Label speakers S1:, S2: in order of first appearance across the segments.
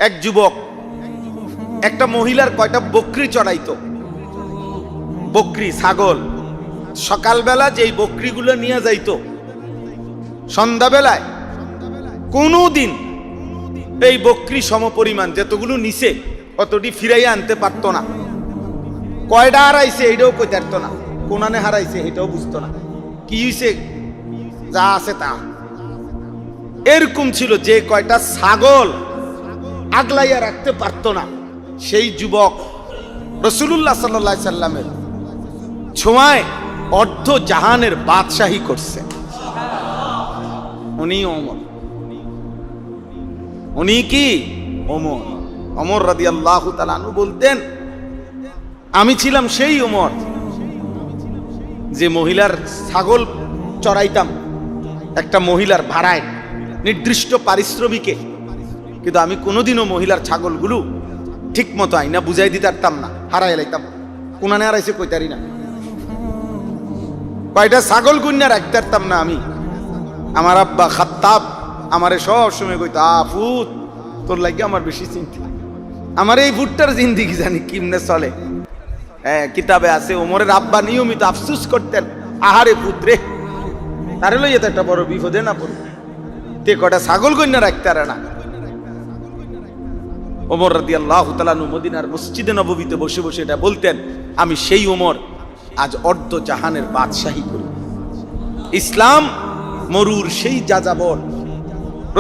S1: এক যুবক একটা মহিলার কয়টা বকরি চড়াইতো, বকরি ছাগল। সকালবেলা যেই বকরিগুলো নিয়ে যাইতো, সন্ধ্যাবেলায় কোনোদিন এই বকরি সমপরিমাণ যতগুলো নিছে অতটি ফিরাইয়া আনতে পারতো না। কয়টা হারাইছে এটাও কইতে পারতো না, কোনানে হারাইছে এটাও বুঝতো না, কি হইছে যা আছে তা। এরকম ছিল যে কয়টা ছাগল আগলাইয়া রাখতে পারতো না। সেই যুবক রাসূলুল্লাহ সাল্লাল্লাহু আলাইহি সাল্লামের ছোঁয়ায় অর্ধ জাহানের বাদশাহী করছে। উনি ওমর, উনি কি ওমর। ওমর রাদিয়াল্লাহু তাআলা আনহু বলতেন, আমি ছিলাম সেই ওমর যে মহিলার ছাগল চড়াইতাম একটা মহিলার ভাড়ায় নির্দিষ্ট পারিশ্রমিকে, কিন্তু আমি কোনোদিনও মহিলার ছাগলগুলো ঠিক মতো আইনা বুঝাই দিতে পারতাম না, হারাই লাইতাম। কোনানে হারাইছে কইতারি না, কয়টা ছাগল গুন্না রাখতে পারতাম না আমি। আমার আব্বা খাত্তাব আমারে সব সময় কইতো, ফুত তোর লাগে আমার বেশি চিন্তা, আমার এই ফুটটার জিন্দিগি জানি কিমনে চলে। হ্যাঁ, কিতাবে আছে ওমরের আব্বা নিয়মিত আফসুস করতেন, আহারে পুত্রে তারে লইয়া তো একটা বড় বিপদে না পড়ে, তে কটা ছাগল গন্যা রাখতে পারে না। ওমর রাদিয়াল্লাহু তাআলা মদিনার মসজিদে নববীতে বসে বসে এটা বলতেন, আমি সেই ওমর আজ অর্ধ জাহানের বাদশাহী করি। ইসলাম মরুর সেই যাযাবর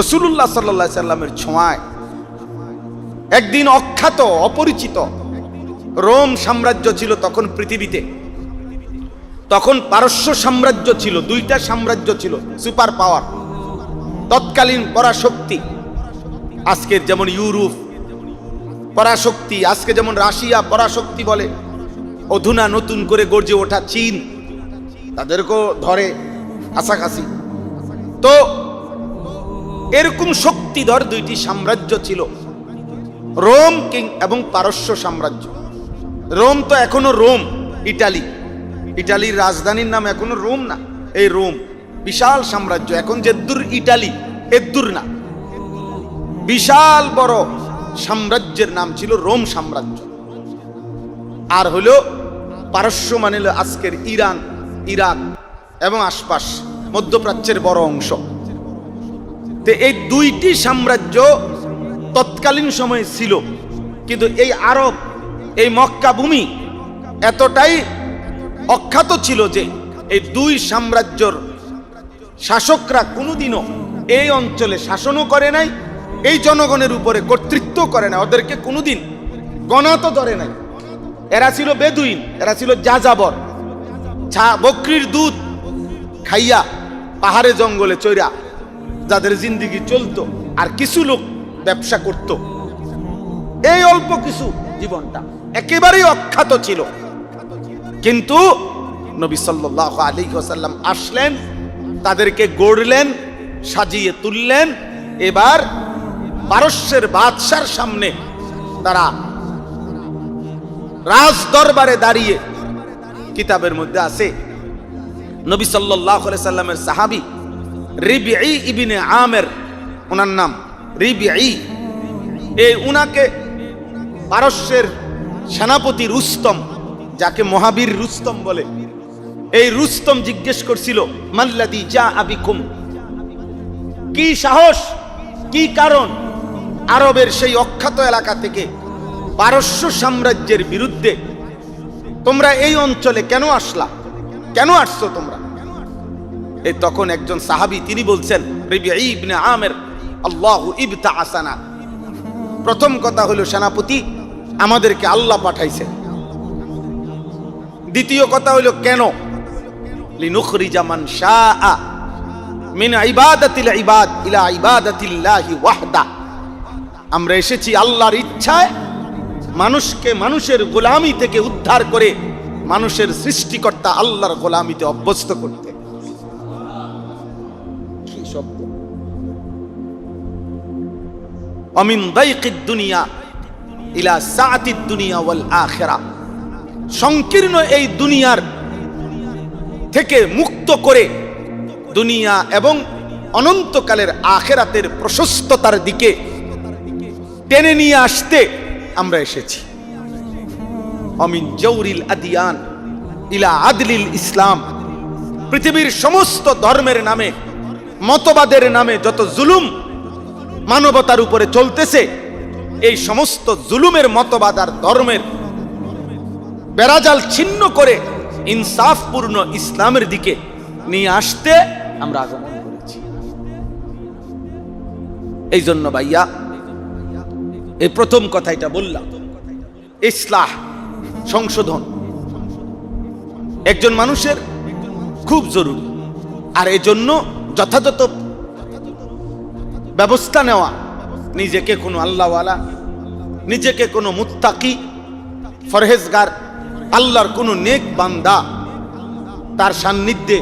S1: রাসূলুল্লাহ সাল্লাল্লাহু আলাইহি সাল্লামের ছোঁয়ায় একদিন অখ্যাত অপরিচিত রোম সাম্রাজ্য ছিল তখন পৃথিবীতে। তখন পারস্য সাম্রাজ্য ছিল, দুইটা সাম্রাজ্য ছিল সুপার পাওয়ার, তৎকালীন পরাশক্তি। আজকের যেমন ইউরোপ পরাশক্তি, আজকে যেমন রাশিয়া পরাশক্তি বলে, অধুনা নতুন করে গর্জে ওঠা চীন তাদেরকেও ধরে কাছাকাছি। তো এরকম শক্তিধর দুইটি সাম্রাজ্য ছিল, রোম কিং এবং পারস্য সাম্রাজ্য। রোম তো এখনো রোম, ইটালি, ইটালির রাজধানীর নাম এখনো রোম না, এই রোম বিশাল সাম্রাজ্য। এখন যেদূর ইটালি এদূর না, বিশাল বড় সাম্রাজ্যের নাম ছিল রোম সাম্রাজ্য। আর হলো পারস্য মানে আজকের ইরান, ইরাক এবং আশপাশ মধ্যপ্রাচ্যের বড় অংশ। তো এই দুইটি সাম্রাজ্য তৎকালীন সময়ে ছিল, কিন্তু এই আরব, এই মক্কা ভূমি এতটাই অখ্যাত ছিল যে এই দুই সাম্রাজ্যর শাসকরা কোনোদিনও এই অঞ্চলে শাসনও করে নাই, এই জনগণের উপরে কর্তৃত্ব করে না, ওদেরকে কোনোদিন গণাতো ধরে নাই। এরা ছিল বেদুইন, এরা ছিল যাযাবর, বকরির দুধ খাইয়া পাহাড়ে জঙ্গলে চৈরা যাদের জিন্দিগি চলতো, আর কিছু লোক ব্যবসা করত। এই অল্প কিছু জীবনটা একেবারেই অখ্যাত ছিল। কিন্তু নবী সাল্লাল্লাহু আলাইহি ওয়াসাল্লাম আসলেন, তাদেরকে গড়লেন, সাজিয়ে তুললেন। এবার পারস্যের বাদশার সামনে তারা রাজ দরবারে দাঁড়িয়ে, কিতাবের মধ্যে আছে নবী সাল্লাল্লাহু আলাইহি সাল্লামের সাহাবী রিবিঈ ইবনে আমের, ওনার নাম রিবিঈ, এই উনাকে পারস্যের সেনাপতি রুস্তম, যাকে মহাবীর রুস্তম বলে, এই রুস্তম জিজ্ঞেস করছিল, মাল্লাযী জাআ বিকুম, কি সাহস, কি কারণ আরবের সেই অখ্যাত এলাকা থেকে পারস্য সাম্রাজ্যের বিরুদ্ধে তোমরা এই অঞ্চলে কেন আসলা, কেন আসছো তোমরা? এই তখন একজন সাহাবী তিনি বলছেন, রিবিঈ ইবনে আমের, আল্লাহু ইবতাআসানা, প্রথম কথা হলো সেনাপতি আমাদেরকে আল্লাহ পাঠাইছে। দ্বিতীয় কথা হলো কেন, লিনুখরিজা মান শাআ মিন ইবাদাতিল ইবাদ ইলা ইবাদাতিল্লাহি ওয়াহদা, আমরা এসেছি আল্লাহর ইচ্ছায় মানুষকে মানুষের গোলামি থেকে উদ্ধার করে মানুষের সৃষ্টিকর্তা আল্লাহর গোলামিতে অভ্যস্ত করতে। কি শব্দ! আমিন দাইকিদ দুনিয়া ইলা সাআতিদ দুনিয়া ওয়াল আখিরা, সংকীর্ণ এই দুনিয়ার থেকে মুক্ত করে দুনিয়া এবং অনন্তকালের আখিরাতের প্রশস্ততার দিকে টেনে নিয়ে আসতে আমরা এসেছি। অমিন জৌরিল আদিয়ান ইলা আদলিল ইসলাম। পৃথিবীর সমস্ত ধর্মের নামে, মতবাদের নামে যত জুলুম মানবতার উপরে চলতেছে, এই সমস্ত জুলুমের মতবাদ আর ধর্মের বেড়াজাল ছিন্ন করে ইনসাফপূর্ণ ইসলামের দিকে নিয়ে আসতে আমরা আগমন করেছি। এই জন্য ভাইয়া এই প্রথম কথাটা বললাম, ইসলাহ, সংশোধন একজন মানুষের খুব জরুরি। আর এই জন্য যথাযথ ব্যবস্থা নেওয়া, নিজেকে কোনো আল্লাহওয়ালা, নিজেকে কোনো মুত্তাকি, ফরহেজগার, আল্লাহর কোনো নেক বান্দা, তার সান্নিধ্যে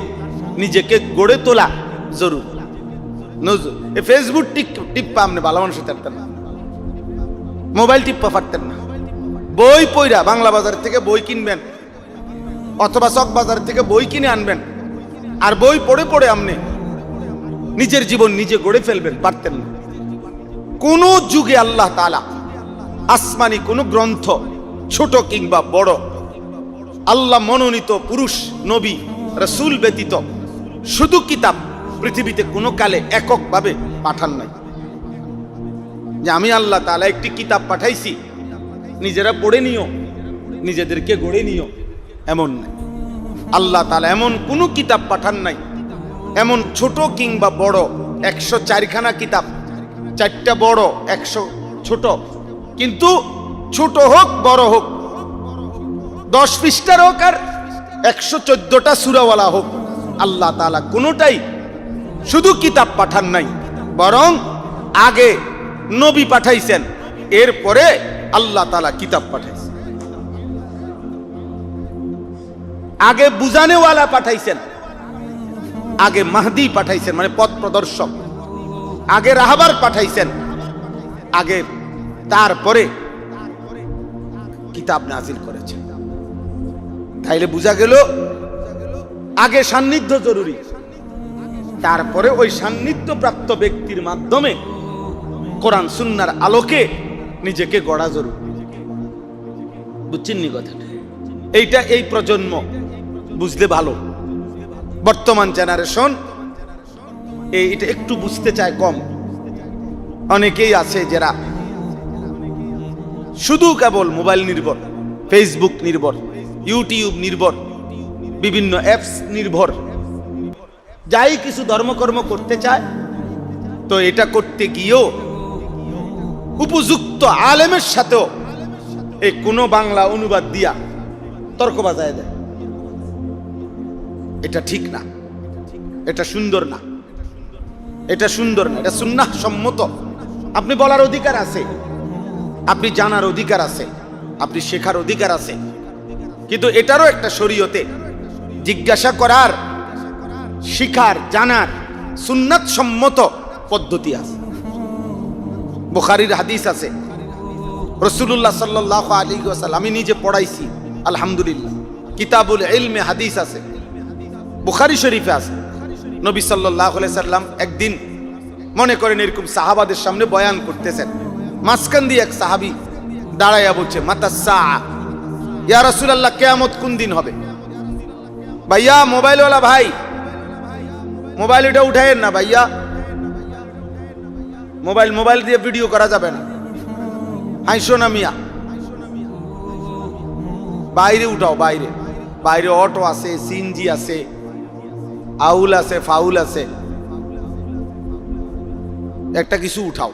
S1: নিজেকে গড়ে তোলা জরুরি। ফেসবুক টিপ্পা আপনি ভালো মানুষ পারতেন না, মোবাইল টিপ্পা পারতেন না। বই পইরা বাংলা বাজার থেকে বই কিনবেন অথবা চক বাজার থেকে বই কিনে আনবেন, আর বই পড়ে পড়ে আপনি নিজের জীবন নিজে গড়ে ফেলবেন, পারতেন না। কোন যুগে আল্লাহ তাআলা আসমানি কোন গ্রন্থ, ছোট কিংবা বড়, আল্লাহ মনোনীত পুরুষ নবী রাসূল ব্যতীত শুধু কিতাব পৃথিবীতে কোনো কালে এককভাবে পাঠান নাই। যে আমি আল্লাহ তাআলা একটি কিতাব পাঠাইছি, নিজেরা পড়ে নিও, নিজেদেরকে গড়ে নিও, এমন নাই। আল্লাহ তাআলা এমন কোনো কিতাব পাঠান নাই, এমন ছোট কিংবা বড়। 104খানা কিতাব, 4টা বড়, 100 ছোট। কিন্তু ছোট হোক বড় হোক, 10 পৃষ্ঠার হোক আর 114টা সূরাওয়ালা হোক, আল্লাহ তাআলা কোনোটাই শুধু কিতাব পাঠান নাই, বরং আগে নবী পাঠাইছেন, এরপরে আল্লাহ তাআলা কিতাব পাঠাইছেন। আগে বুঝানেওয়ালা পাঠাইছেন, আগে মাহদি পাঠাইছেন, মানে পথ প্রদর্শক, আগে রাহবার পাঠাইছেন, আগে তারপরে কিতাব নাজিল করেছেন। তাইলে বোঝা গেল আগে সান্নিধ্য জরুরি, তারপরে ওই সান্নিধ্য প্রাপ্ত ব্যক্তির মাধ্যমে কোরআন সুন্নাহর আলোকে নিজেকে গড়া জরুরি। বুঝছেন নি কথাটা? এইটা এই প্রজন্ম বুঝলে ভালো। বর্তমান জেনারেশন এটা একটু বুঝতে চায় কম। অনেকেই আছে যারা শুধু কেবল মোবাইল নির্ভর, ফেসবুক নির্ভর, ইউটিউব নির্ভর, বিভিন্ন অ্যাপস নির্ভর, যাই কিছু ধর্মকর্ম করতে চায়, তো এটা করতে গিয়েও উপযুক্ত আলেমের সাথেও এই কোনো বাংলা অনুবাদ দিয়া তর্ক বাজায় দেয়। এটা ঠিক না, এটা সুন্দর না, এটা সুন্দর না, এটা সুন্নাহ সম্মত। আপনি বলার অধিকার আছে, আপনি জানার অধিকার আছে, আপনি শেখার অধিকার আছে, কিন্তু এটারও একটা শরীয়তে জিজ্ঞাসা করার, শিখার, জানার সুন্নাত সম্মত পদ্ধতি আছে। বুখারীর হাদিস আছে, রাসূলুল্লাহ সাল্লাল্লাহু আলাইহি ওয়াসাল্লাম, আমি নিজে পড়াইছি আলহামদুলিল্লাহ, কিতাবুল ইলমে হাদিস আছে, বুখারী শরীফে আছে। নবী সাল্লাল্লাহু আলাইহি সাল্লাম একদিন মনে করেন এরকম সাহাবাদের সামনে বয়ান করতেছেন, মাঝখান দিয়ে এক সাহাবী দাঁড়াইয়া বলছে, মাতাসসা, ইয়া রাসূলুল্লাহ, কিয়ামত কোন দিন হবে? ভাইয়া মোবাইলওয়ালা ভাই, মোবাইল এটা উঠায়েন না ভাইয়া, মোবাইল দিয়ে ভিডিও করা যাবে না, হাইসো না মিয়া, বাইরে উঠাও, বাইরে বাইরে অটো আছে, সিএনজি আছে, আউল আছে, ফাউল আছে, একটা কিছু উঠাও।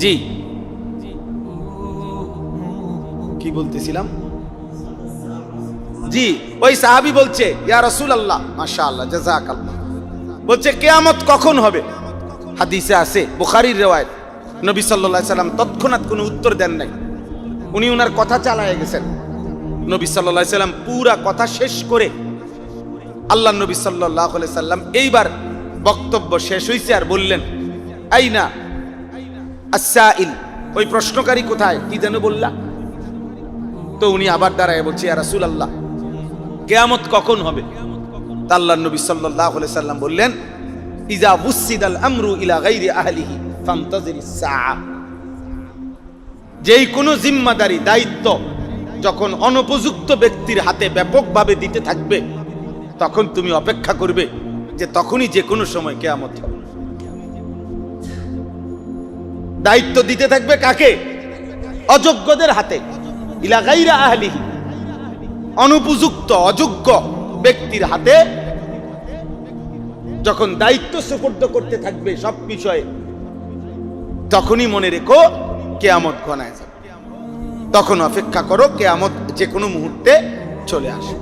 S1: জি, কি বলতেছিলাম? জি, ওই সাহাবী বলছে, ইয়া রাসূলুল্লাহ, মাশাআল্লাহ, জাযাকাল্লাহ, বলছে কিয়ামত কখন হবে? হাদিসে আছে, বুখারীর riwayat। নবী সাল্লাল্লাহু আলাইহি সাল্লাম তৎক্ষণাৎ কোনো উত্তর দেন নাই, উনি ওনার কথা চালায় গেছেন। নবী সাল্লাল্লাহু আলাইহি সাল্লাম পুরা কথা শেষ করে আল্লাহ নবী সাল্লাল্লাহু আলাইহি সাল্লাম এইবার বক্তব্য শেষ হইছে আর বললেন, আইনা আস-সাইল, ওই প্রশ্নকারী কোথায়, কি যেন বললা? তো উনি আবার দাঁড়ায় বলছে, ইয়া রাসূলুল্লাহ, কিয়ামত কখন হবে? আল্লাহ নবী সাল্লাল্লাহু আলাইহি সাল্লাম বললেন, ইজা বুসিদাল আমরু ইলা গায়রি আহলিহি ফান্তাজিরিস সাআ। যেই কোনো জিম্মাদারি, দায়িত্ব যখন অনুপযুক্ত ব্যক্তির হাতে ব্যাপকভাবে দিতে থাকবে, তখন তুমি অপেক্ষা করবে যে তখনই যে কোনো সময় কিয়ামত হবে। দায়িত্ব দিতে থাকবে কাকে? অযোগ্যদের হাতে, ইলা গায়রা আহলিহি, অনুপযুক্ত অযোগ্য ব্যক্তির হাতে যখন দায়িত্ব সুপর্দ করতে থাকবে সব বিষয়ে, তখনই মনে রেখো কিয়ামত ঘনায় যাবে। তখন অপেক্ষা করো, কিয়ামত যে কোনো মুহূর্তে চলে আসে।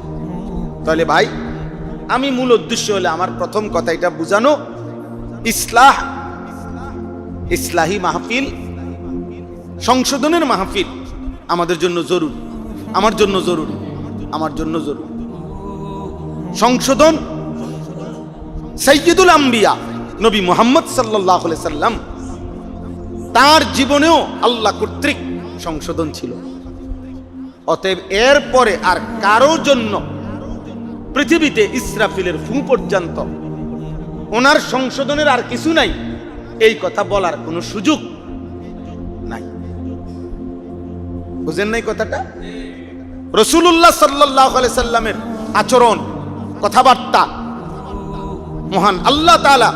S1: তাহলে ভাই, আমি মূল উদ্দেশ্য হলে আমার প্রথম কথা এটা বুঝানো, ইসলাহি মাহফিল, সংশোধনের মাহফিল আমাদের জন্য জরুরি, আমার জন্য জরুরি, আমার জন্য জরুরি। সংশোধন সাইয়্যিদুল আম্বিয়া নবী মুহাম্মদ সাল্লাল্লাহু আলাইহি সাল্লাম, তার জীবনেও আল্লাহ কর্তৃক সংশোধন ছিল। অতএব এর পরে আর কারো জন্য পৃথিবীতে ইসরাফিলের ফু পর্যন্ত ওনার সংশোধনের আর কিছু নাই, এই কথা বলার কোনো সুযোগ নাই। বুঝেন নাই কথাটা? রাসূলুল্লাহ সাল্লাল্লাহু আলাইহি সাল্লামের আচরণ, কথাবার্তা, মহান আল্লাহ তাআলা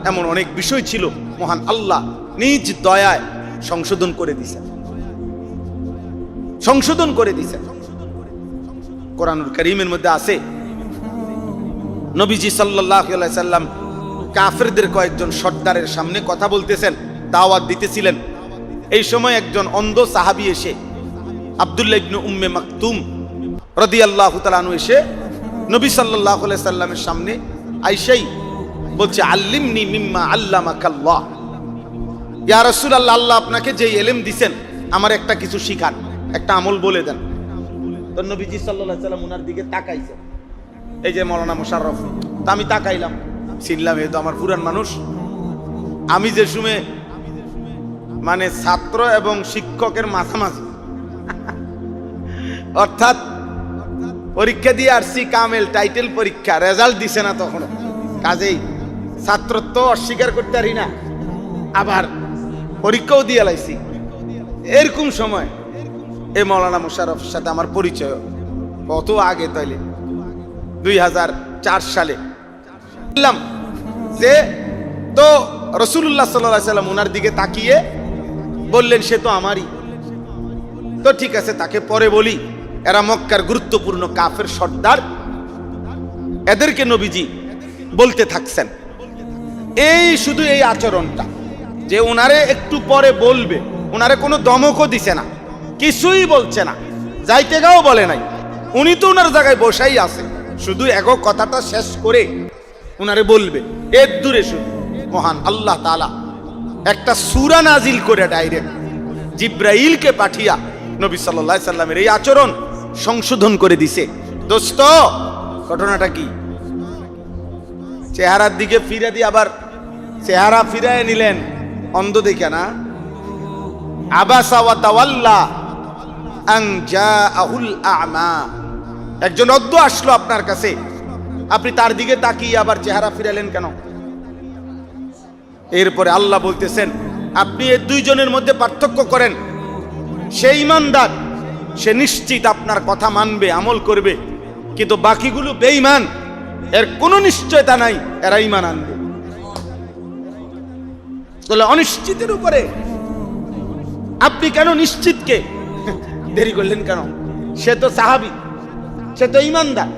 S1: এমন অনেক বিষয় ছিল মহান আল্লাহ নিজ দয়ায় সংশোধন করে দিয়েছেন, সংশোধন করে দিয়েছেন। কোরআনুল কারীমের মধ্যে আছে, নবীজি সাল্লাল্লাহু আলাইহি সাল্লাম কাফেরদের কয়েকজন সর্দারের সামনে কথা বলতেছেন, দাওয়াত দিতেছিলেন। এই সময় একজন অন্ধ সাহাবী এসে, আব্দুল্লাহ ইবনে উম্মে মাকতুম রাদিয়াল্লাহু তাআলা আনহু এসে নবী সাল্লাল্লাহু আলাইহি সাল্লামের সামনে আইসাই বলছে, আল্লিমনি মিম্মা আল্লামাকাল্লাহ, ইয়া রাসূলুল্লাহ, আল্লাহ আপনাকে যে ইলম দিবেন আমার একটা কিছু শিখান, একটা আমল বলে দেন। তো নবীজি সাল্লাল্লাহু আলাইহি সাল্লাম ওনার দিকে তাকাইছেন, এই যে মাওলানা মুশাররফ, তা আমি তাকাইলাম, চিনলাম এই তো আমার পুরান মানুষ। আমি যে সময় মানে ছাত্র এবং শিক্ষকের মাঝামাঝি, অর্থাৎ পরীক্ষা দিয়ে আসছি, কামেল টাইটেল পরীক্ষা, রেজাল্ট দিছে না তখনও, কাজেই ছাত্রত্ব অস্বীকার করতে পারি না, আবার পরীক্ষাও দিয়ে লাইছি। এরকম সময় এই মাওলানা মুশাররফের সাথে আমার পরিচয় কত আগে, তাইলে 2004 সালে বললাম যে, তো রাসূলুল্লাহ সাল্লাল্লাহু আলাইহি সাল্লাম ওনার দিকে তাকিয়ে বললেন, সে তো আমারই। তো ঠিক আছে, তাকে পরে বলি। এরা মক্কার গুরুত্বপূর্ণ কাফের সর্দার, এদেরকে নবীজি বলতে থাকছেন। এই শুধু এই আচরণটা যে ওনারে একটু পরে বলবে, ওনারে কোনো দমকও দিছে না, কিছুই বলছে না, যাইতে গাও বলে নাই, উনি তো ওনার জায়গায় বসাই আছে, শুধু এগো কথাটা শেষ করে ওনারে বলবে। এর দূরে শুধু মহান আল্লাহ তাআলা একটা সূরা নাজিল করে ডাইরেক্ট জিব্রাইলকে পাঠিয়া নবী সাল্লাল্লাহু আলাইহি সাল্লামের এই আচরণ সংশোধন করে দিছে। দোস্ত, ঘটনাটা কি? চেহারার দিকে ফিরে দিয়ে আবার চেহারা ফিরায় নিলেন, অন্ধ দেখে না। আবাসা ওয়া তাওয়াল্লা আন জাআহুল আ'মা, একজন অন্ধ আসলো আপনার কাছে, আপনি তার দিকে তাকিয়ে আবার চেহারা ফিরালেন কেন? এরপরে আল্লাহ বলতেছেন, আপনি এই দুইজনের মধ্যে পার্থক্য করেন। সে ঈমানদার, সে নিশ্চিত আপনার কথা মানবে, আমল করবে, কিন্তু বাকিগুলো বেঈমান, এর কোনো নিশ্চয়তা নাই এরা ঈমান আনবে। তাহলে অনিশ্চিতের উপরে আপনি কেন নিশ্চিতকে দেরি করলেন কেন? সে তো সাহাবী, সে তো ঈমানদার,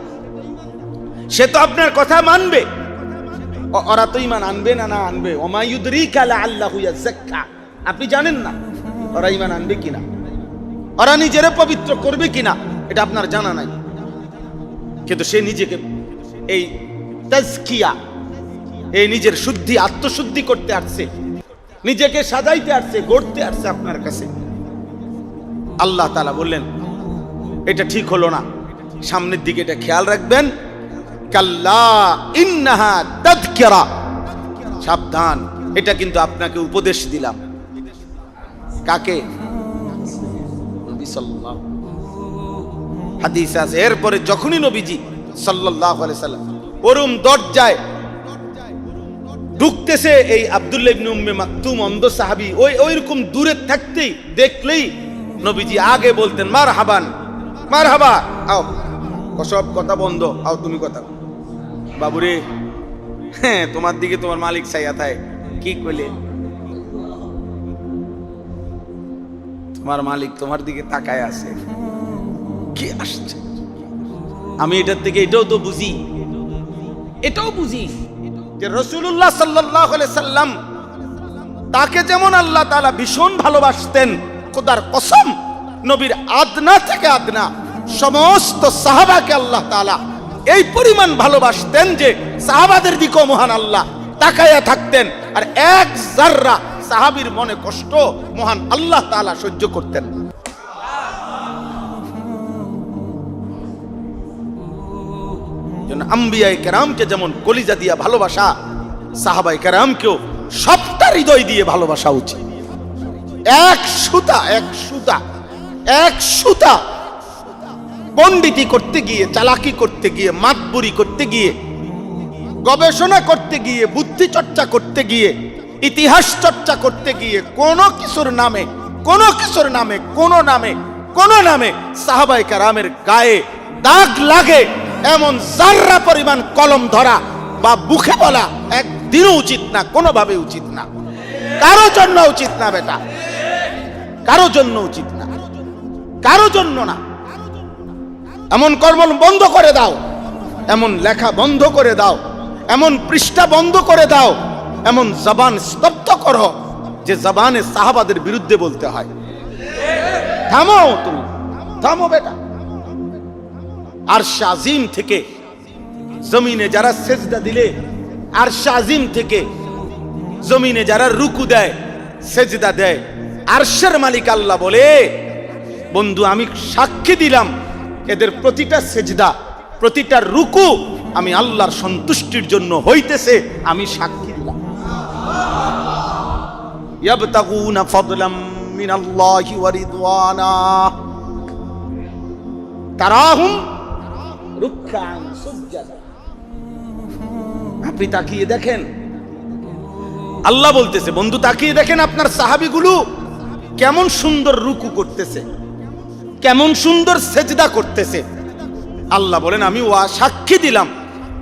S1: সে তো আপনার কথা মানবে। ওরা তো ঈমান আনবে না, না আনবে। ওমা ইউদরিকা লাআল্লাহু ইয়াযাক্কা, আপনি জানেন না ওরা ঈমান আনবে কিনা, ওরা নিজেরা পবিত্র করবে কিনা, এটা আপনার জানা নাই। কিন্তু সে নিজেকে এই তাজকিয়া, এই নিজের শুদ্ধি, আত্মশুদ্ধি করতে আসছে, নিজেকে সাজাইতে আসছে, গড়তে আসছে আপনার কাছে। আল্লাহ তাআলা বললেন, এটা ঠিক হলো না, সামনের দিকে এটা খেয়াল রাখবেন। কাল্লা ইন্নাহা তাযকিরা, সাবধান, এটা কিন্তু আপনাকে উপদেশ দিলাম। কাকে? নবী সাল্লাল্লাহু, হাদিস আছে এরপরে যখনই নবীজি সাল্লাল্লাহু আলাইহি সাল্লাম ওরম দরজায় ঢুকতেছে এই আব্দুল্লাহ ইবনে উম্মে মাকতুম অন্ধ সাহাবী, ওইরকম দূরে থাকতেই দেখলেই নবীজি আগে বলতেন মারহাবান, মারহাবা, আও সব কথা বন্ধ, আও তুমি কথা বাবুরে, হ্যাঁ তোমার দিকে তোমার মালিক চাইয়া থাকে। কি কইলে? তোমার মালিক তোমার দিকে তাকায় আছে। কি আসছে? আমি এটার থেকে এটাও তো বুঝি, এটাও বুঝি যে রাসূলুল্লাহ সাল্লাল্লাহু আলাইহি সাল্লাম তাকে যেমন আল্লাহ তাআলা ভীষণ ভালোবাসতেন, খোদার কসম নবীর আদনা থেকে আদনা সমস্ত সাহাবাকে আল্লাহ তাআলা এই পরিমাণ ভালোবাসতেন যে সাহাবাদের দিকেও মহান আল্লাহ তাকায়া থাকতেন, আর এক যাররা সাহাবীর মনে কষ্ট মহান আল্লাহ তাআলা সহ্য করতেন। আম্বিয়ায়ে কেরামকে যেমন কলিজা দিয়া ভালোবাসা, সাহাবায়ে কেরামকেও সবটা হৃদয় দিয়ে ভালোবাসা উচিত। এক সুতা পণ্ডিতি করতে গিয়ে, চালাকি করতে গিয়ে, মাতবুরি করতে গিয়ে, গবেষণা করতে গিয়ে, বুদ্ধি চর্চা করতে গিয়ে, ইতিহাস চর্চা করতে গিয়ে কোনো কিছুর নামে সাহাবায়ে কেরামের গায়ে দাগ লাগে এমন যাররা পরিমাণ কলম ধরা বা মুখে বলা একদিনও উচিত না, কোনোভাবে উচিত না, কারো জন্য উচিত না বেটা, কারো জন্য উচিত না, কারো জন্য না। এমন কর্ম বন্ধ করে দাও, এমন লেখা বন্ধ করে দাও, এমন পৃষ্ঠা বন্ধ করে দাও, এমন জবান স্তব্ধ করো যে জবানে সাহাবাদের বিরুদ্ধে বলতে হয়। থামো, তুমি থামো বেটা। আরশ আজিম থেকে জমিনে যারা সেজদা দিলে, আরশ আজিম থেকে জমিনে যারা রুকু দেয়, সেজদা দেয়, আরশের মালিক আল্লাহ বলে, বন্ধু আমি সাক্ষী দিলাম এদের প্রতিটা সেজদা, প্রতিটা রুকু আমি আল্লাহর সন্তুষ্টির জন্য হইতেছে, আমি সাক্ষী দিলাম। ইয়াবতাগুনা ফাদলাম মিনাল্লাহি ওয়া রিদওয়ানা তারাহুম রুকআন সুজদা। আপনি তাকিয়ে দেখেন, আল্লাহ বলতেছে বন্ধু তাকিয়ে দেখেন আপনার সাহাবীগুলো কেমন সুন্দর রুকু করতেছে, কেমন সুন্দর সেজদা করতেছে। আল্লাহ বলেন আমি সাক্ষী দিলাম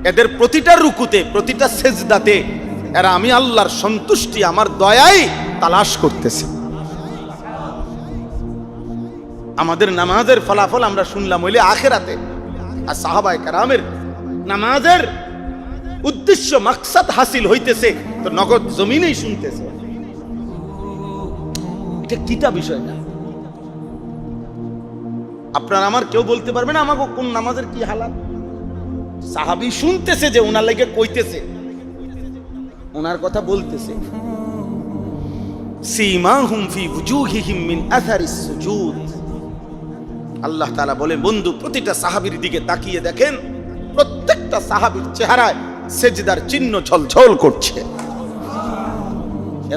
S1: এদের প্রতিটা রুকুতে, প্রতিটা সেজদাতে এরা আমি আল্লাহর সন্তুষ্টি, আমার দয়াই তালাশ করতেছে। আমাদের নামাজের ফলাফল আমরা শুনলাম হইলে আখিরাতে, আর সাহাবায়ে কেরামের নামাজের উদ্দেশ্য মাকসাদ হাসিল হইতেছে তো নগদ জমিনেই শুনতেছে। এটা কিটা বিষয় না, আপনার আমার কেউ বলতে পারবে না আমাকে কোন নামাজের কি হালাত। সাহাবী শুনতেছে যে ওনার লাগে কইতেছে, ওনার কথা বলতেছে। সীমাহুম ফি ওয়ুজুহিহিম মিন আসারিস সুজুদ। আল্লাহ তাআলা বলে বন্ধু প্রতিটা সাহাবীর দিকে তাকিয়ে দেখেন, প্রত্যেকটা সাহাবীর চেহারায় সেজদার চিহ্ন ঝলঝল করছে।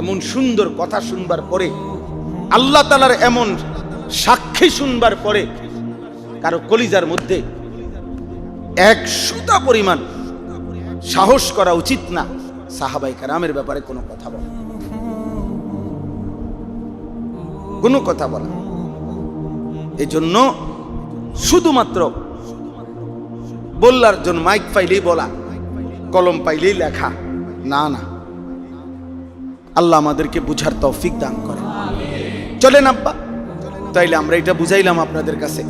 S1: এমন সুন্দর কথা শুনবার পরে, আল্লাহ তাআলার এমন সাক্ষী শুনবার পরে কারো কলিজার মধ্যে এক সুতা পরিমাণ সাহস করা উচিত না সাহাবায়ে কেরামের ব্যাপারে কোনো কথা বলা, কোনো কথা বলা। এজন্য শুধুমাত্র বলার জন্য মাইক পাইলেই বলা, কলম পাইলেই লেখা না, না। আল্লাহ আমাদেরকে বুঝার তৌফিক দান করে। চলেন আব্বা, তাইলে আমরা এটা বুঝাইলাম আপনাদের কাছে,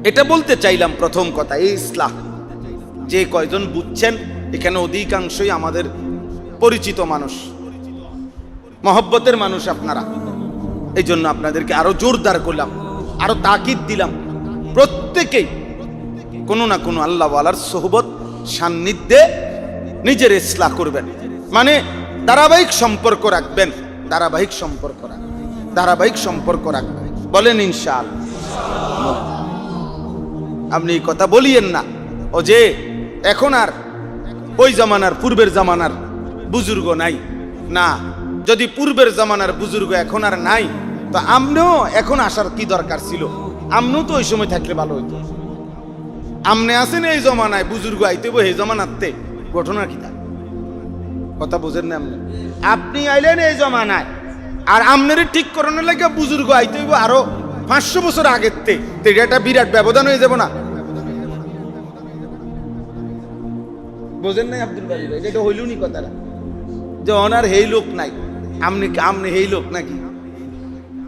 S1: এটা বলতে চাইলাম প্রথম কথা, এই ইসলাম যে কয়জন বুঝছেন এখানে অধিকাংশই আমাদের পরিচিত মানুষ, মহব্বতের মানুষ আপনারা। এই জন্য আপনাদেরকে আরো জোরদার করলাম, আরো তাকিদ দিলাম, প্রত্যেকেই কোনো না কোনো আল্লাহ ওয়ালার সোহবত সান্নিধ্যে নিজের ইসলাহ করবেন, মানে ধারাবাহিক সম্পর্ক রাখবেন, ধারাবাহিক সম্পর্ক রাখবেন। বলেন ইনশাআল্লাহ। আপনি কথা বলিয়েন না ও যে এখন আর ওই জামানার পূর্বের জামানার বুজুর্গ নাই, না। যদি পূর্বের জামানার বুজুর্গ এখন আর নাই তো আমনেও এখন আসার কি দরকার ছিল? আমনেও তো ওই সময় থাকলে ভালো হইতো। আমনে আসেন এই জমানায়, বুজুর্গ আইতে এই জমানাতে, ঘটনা কি? কথা বুঝেন না? আপনি আইলেন এই জমানায়, আর আমনের ঠিক করানোর লাগে বুজুর্গ আইতে হইব আরো 500 বছর আগের থেকে, এটা বিরাট ব্যবধান হয়ে যাব না? বোঝেন নাই আব্দুল বাড়ি ভাই? এটা হইল নি কথাটা, যে ওনার হেই লোক নাই, আমনে হেই লোক নাকি?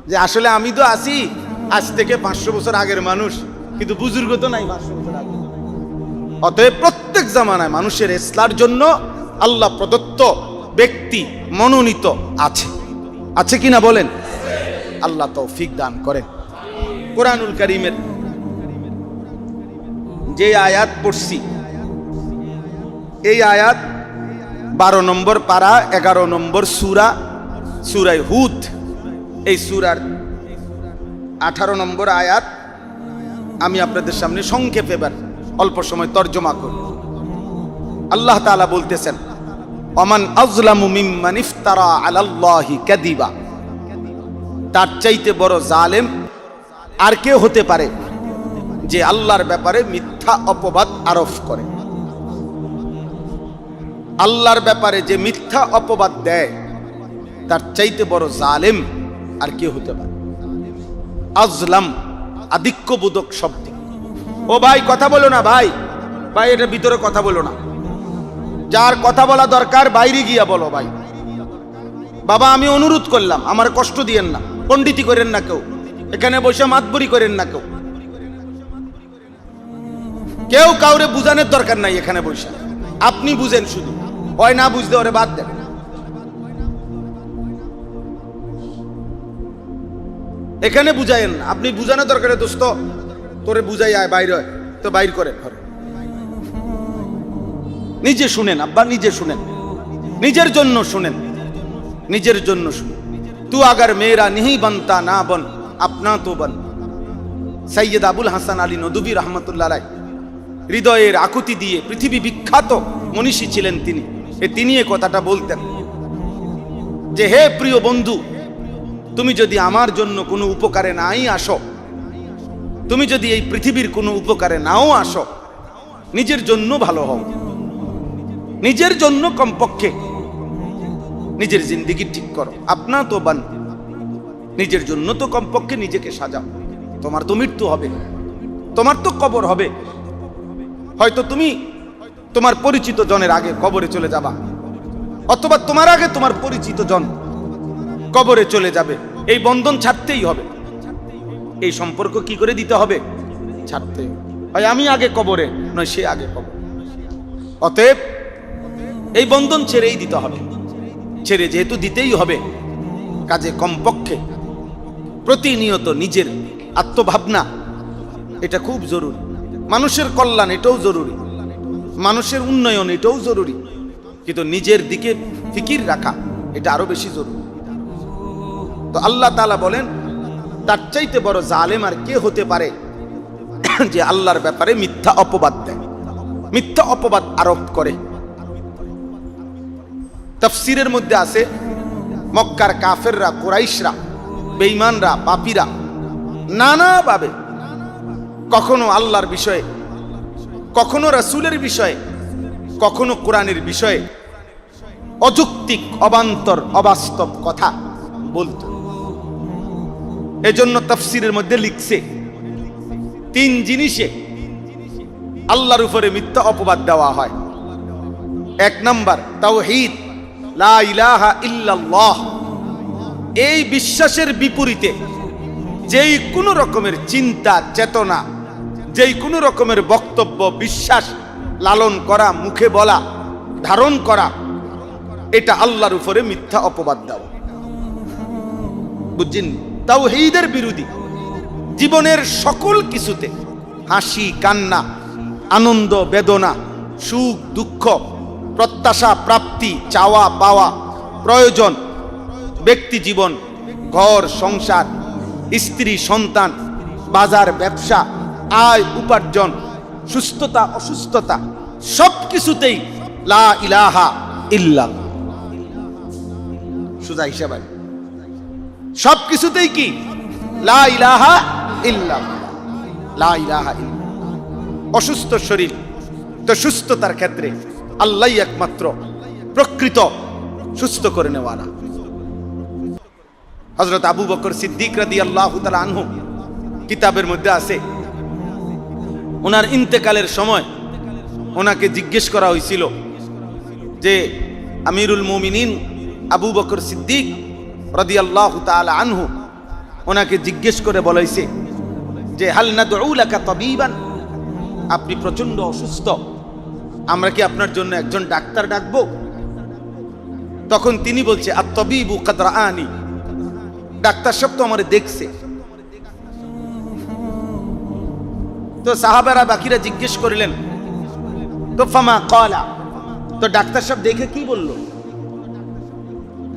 S1: যে আসলে আমি তো আছি আজ থেকে 500 বছর আগের মানুষ, কিন্তু বুজুর্গ তো নাই 500 বছর আগে। অতএব প্রত্যেক জামানায় মানুষের ইসলার জন্য আল্লাহ প্রদত্ত ব্যক্তি মনোনীত আছে, আছে কিনা বলেন? আল্লাহ তৌফিক দান করেন। কোরআনুল কারীমের যে আয়াত পড়ছি, এই আয়াত 12 নম্বর পারা 11 নম্বর সূরা, সূরায়ে হুদ। এই সূরার 18 নম্বর আয়াত আমি আপনাদের সামনে সংক্ষেপে এবার অল্প সময় তর্জমা করি। আল্লাহ তাআলা বলতেছেন, ওমান আযলামু মিম্মান ইফতারা আলাল্লাহি কাযিবা, তার চাইতে বড় জালেম আর কে হতে পারে যে আল্লাহর ব্যাপারে মিথ্যা অপবাদ আরোপ করে। আল্লাহর ব্যাপারে যে মিথ্যা অপবাদ দেয়, তার চাইতে বড় জালেম আর কে হতে পারে? আজলাম আধিক্যবোধক শব্দ। ও ভাই কথা বলো না, ভাই ভাই এটা ভিতরে কথা বলো না, যার কথা বলা দরকার বাইরে গিয়া বলো। ভাই বাবা আমি অনুরোধ করলাম, আমার কষ্ট দিয়েন না, পণ্ডিতি করেন না কেউ, এখানে বসে মাতবরি করেন না কেউ, কেউ কাউরে বুঝানোর দরকার নাই এখানে বসে, আপনি বুঝেন শুধু, হয় না বুঝতে ওরে বাদ দেন। এখানে বুঝাইয়েন না, আপনি বুঝানোর দরকার, দোস্ত তোরে বুঝাই আয়, বাইর হয় তো বাইর করে ঘরে। নিজে শুনেন আব্বা, নিজে শুনেন, নিজের জন্য শুনেন, নিজের জন্য শুনেন। তু আগার মেয়েরা নিহি বনতা না বন আপনা তো বন। সৈয়দ আবুল হাসান আলী নদভী রহমতুল্লাহ আলাইহ হৃদয়ের আকুতি দিয়ে পৃথিবী বিখ্যাত মনীষী ছিলেন তিনি। তিনি এ কথাটা বলতেন যে হে প্রিয় বন্ধু, তুমি যদি আমার জন্য কোনো উপকারে নাই আসো, তুমি যদি এই পৃথিবীর কোনো উপকারে নাও আসো, নিজের জন্য ভালো হও, নিজের জন্য কমপক্ষে নিজের জিন্দেগি ঠিক করো। আপনা তো বান, নিজের জন্য তো কমপক্ষে নিজেকে সাজাও। তোমার তো মৃত্যু হবে, তোমার তো কবর হবে, হয়তো তুমি তোমার পরিচিত জনের আগে কবরে চলে যাবা, অথবা তোমার আগে তোমার পরিচিত জন কবরে চলে যাবে। এই বন্ধন ছাড়তেই হবে, এই সম্পর্ক কি করে দিতে হবে? ছাড়তে হয়, আমি আগে কবরে নয় সে আগে কবর। অতএব এই বন্ধন ছেড়েই দিতে হবে, ছেড়ে যেহেতু দিতেই হবে, কাজে কমপক্ষে প্রতিনিয়ত নিজের আত্মভাবনা এটা খুব জরুরি। মানুষের কল্যাণ এটাও জরুরি, মানুষের উন্নয়ন এটাও জরুরি, কিন্তু নিজের দিকে ফিকির রাখা এটা আরো বেশি জরুরি। তো আল্লাহ তাআলা বলেন, তার চাইতে বড় জালেম আর কে হতে পারে যে আল্লাহর ব্যাপারে মিথ্যা অপবাদ দেয়, মিথ্যা অপবাদ আরোপ করে। তাফসীরের মধ্যে আছে মক্কার কাফেররা, কুরাইশরা, বেঈমানরা, পাপীরা নানাভাবে কখনো আল্লাহর বিষয়ে, কখনো রাসূলের বিষয়ে, কখনো কোরআনের বিষয়ে অযৌক্তিক, অবান্তর, অবাস্তব কথা বলতো। এজন্য তাফসীরের মধ্যে লিখছে 3 জিনিসে আল্লাহর উপরে মিথ্যা অপবাদ দেওয়া হয়। 1 নাম্বার তাওহীদ, লা ইলাহা ইল্লাল্লাহ। এই বিশ্বাসের বিপরীতে যেই কোনো রকমের চিন্তা, চেতনা, যেই কোনো রকমের বক্তব্য, বিশ্বাস লালন করা, মুখে বলা, ধারণ করা, এটা আল্লাহর উপরে মিথ্যা অপবাদ দেওয়া। বুঝছেন? তাওহীদের বিরোধী। জীবনের সকল কিছুতে হাসি, কান্না, আনন্দ, বেদনা, সুখ, দুঃখ, প্রত্যাশা, প্রাপ্তি, চাওয়া পাওয়া, প্রয়োজন, ব্যক্তি জীবন, ঘর সংসার, স্ত্রী সন্তান, বাজার ব্যবসা, আয় উপার্জন, সুস্থতা অসুস্থতা, সব কিছুতেই লা ইলাহা ইল্লাল্লাহ। সুজা হিসাবে সব কিছুতেই কি লা ইলাহা ইল্লাল্লাহ, লা ইলাহা ইল্লাল্লাহ। অসুস্থ শরীর তো সুস্থতার ক্ষেত্রে আল্লাহই একমাত্র প্রকৃত সুস্থ করে নেওয়ালা। হযরত আবু বকর সিদ্দিক রাদিয়াল্লাহু তাআলা আনহু কিতাবের মধ্যে আছে, ওনার ইন্তেকালের সময় ওনাকে জিজ্ঞেস করা হয়েছিল যে আমিরুল মুমিনিন আবু বকর সিদ্দিক রাদিয়াল্লাহু তাআলা আনহু ওনাকে জিজ্ঞেস করে বলাইছে যে হাল নাদউ লাকা তাবিবান, আপনি প্রচন্ড অসুস্থ, আমরা কি আপনার জন্য একজন ডাক্তার ডাকবো? তখন তিনি বলছে আত-তাবিবু ক্বাদ রাআনি, ডাক্তার সব তো আমারে দেখছে। তো সাহাবারা বাকিরা জিজ্ঞেস করিলেন তো ফামা ক্বালা, তো ডাক্তার সব দেখে কি বলল?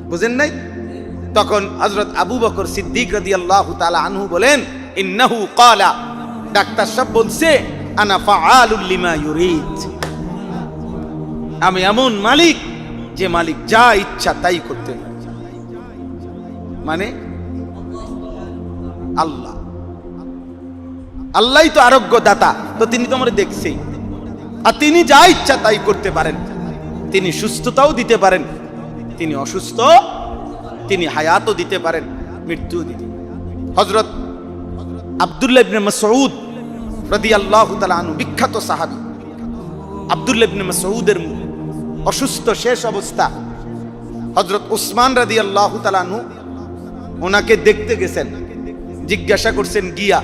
S1: বুঝেন নাই? তখন হযরত আবু বকর সিদ্দিক রাদিয়াল্লাহু তাআলা আনহু বলেন ইন্নাহু ক্বালা, ডাক্তার সব বলছে আনা ফাআলুল লিমা ইউরিদ, আমি এমন মালিক যে মালিক যা ইচ্ছা তাই করতে পারে। মানে আল্লাহ, আল্লাহই তো আরোগ্য দাতা, তো তিনি তো আমরা দেখছেই, আর তিনি যা ইচ্ছা তাই করতে পারেন। তিনি সুস্থতাও দিতে পারেন, তিনি অসুস্থ, তিনি হায়াতও দিতে পারেন, মৃত্যু দিতে। হযরত আব্দুল্লাহ ইবনে মাসউদ রাদিয়াল্লাহু তাআলা আনহু, বিখ্যাত সাহাবী আব্দুল্লাহ ইবনে মাসউদের অসুস্থ শেষ অবস্থা, হযরত উসমান রাদিয়াল্লাহু তাআলা আনহু ওনাকে দেখতে গেছেন, জিজ্ঞাসা করছেন গিয়া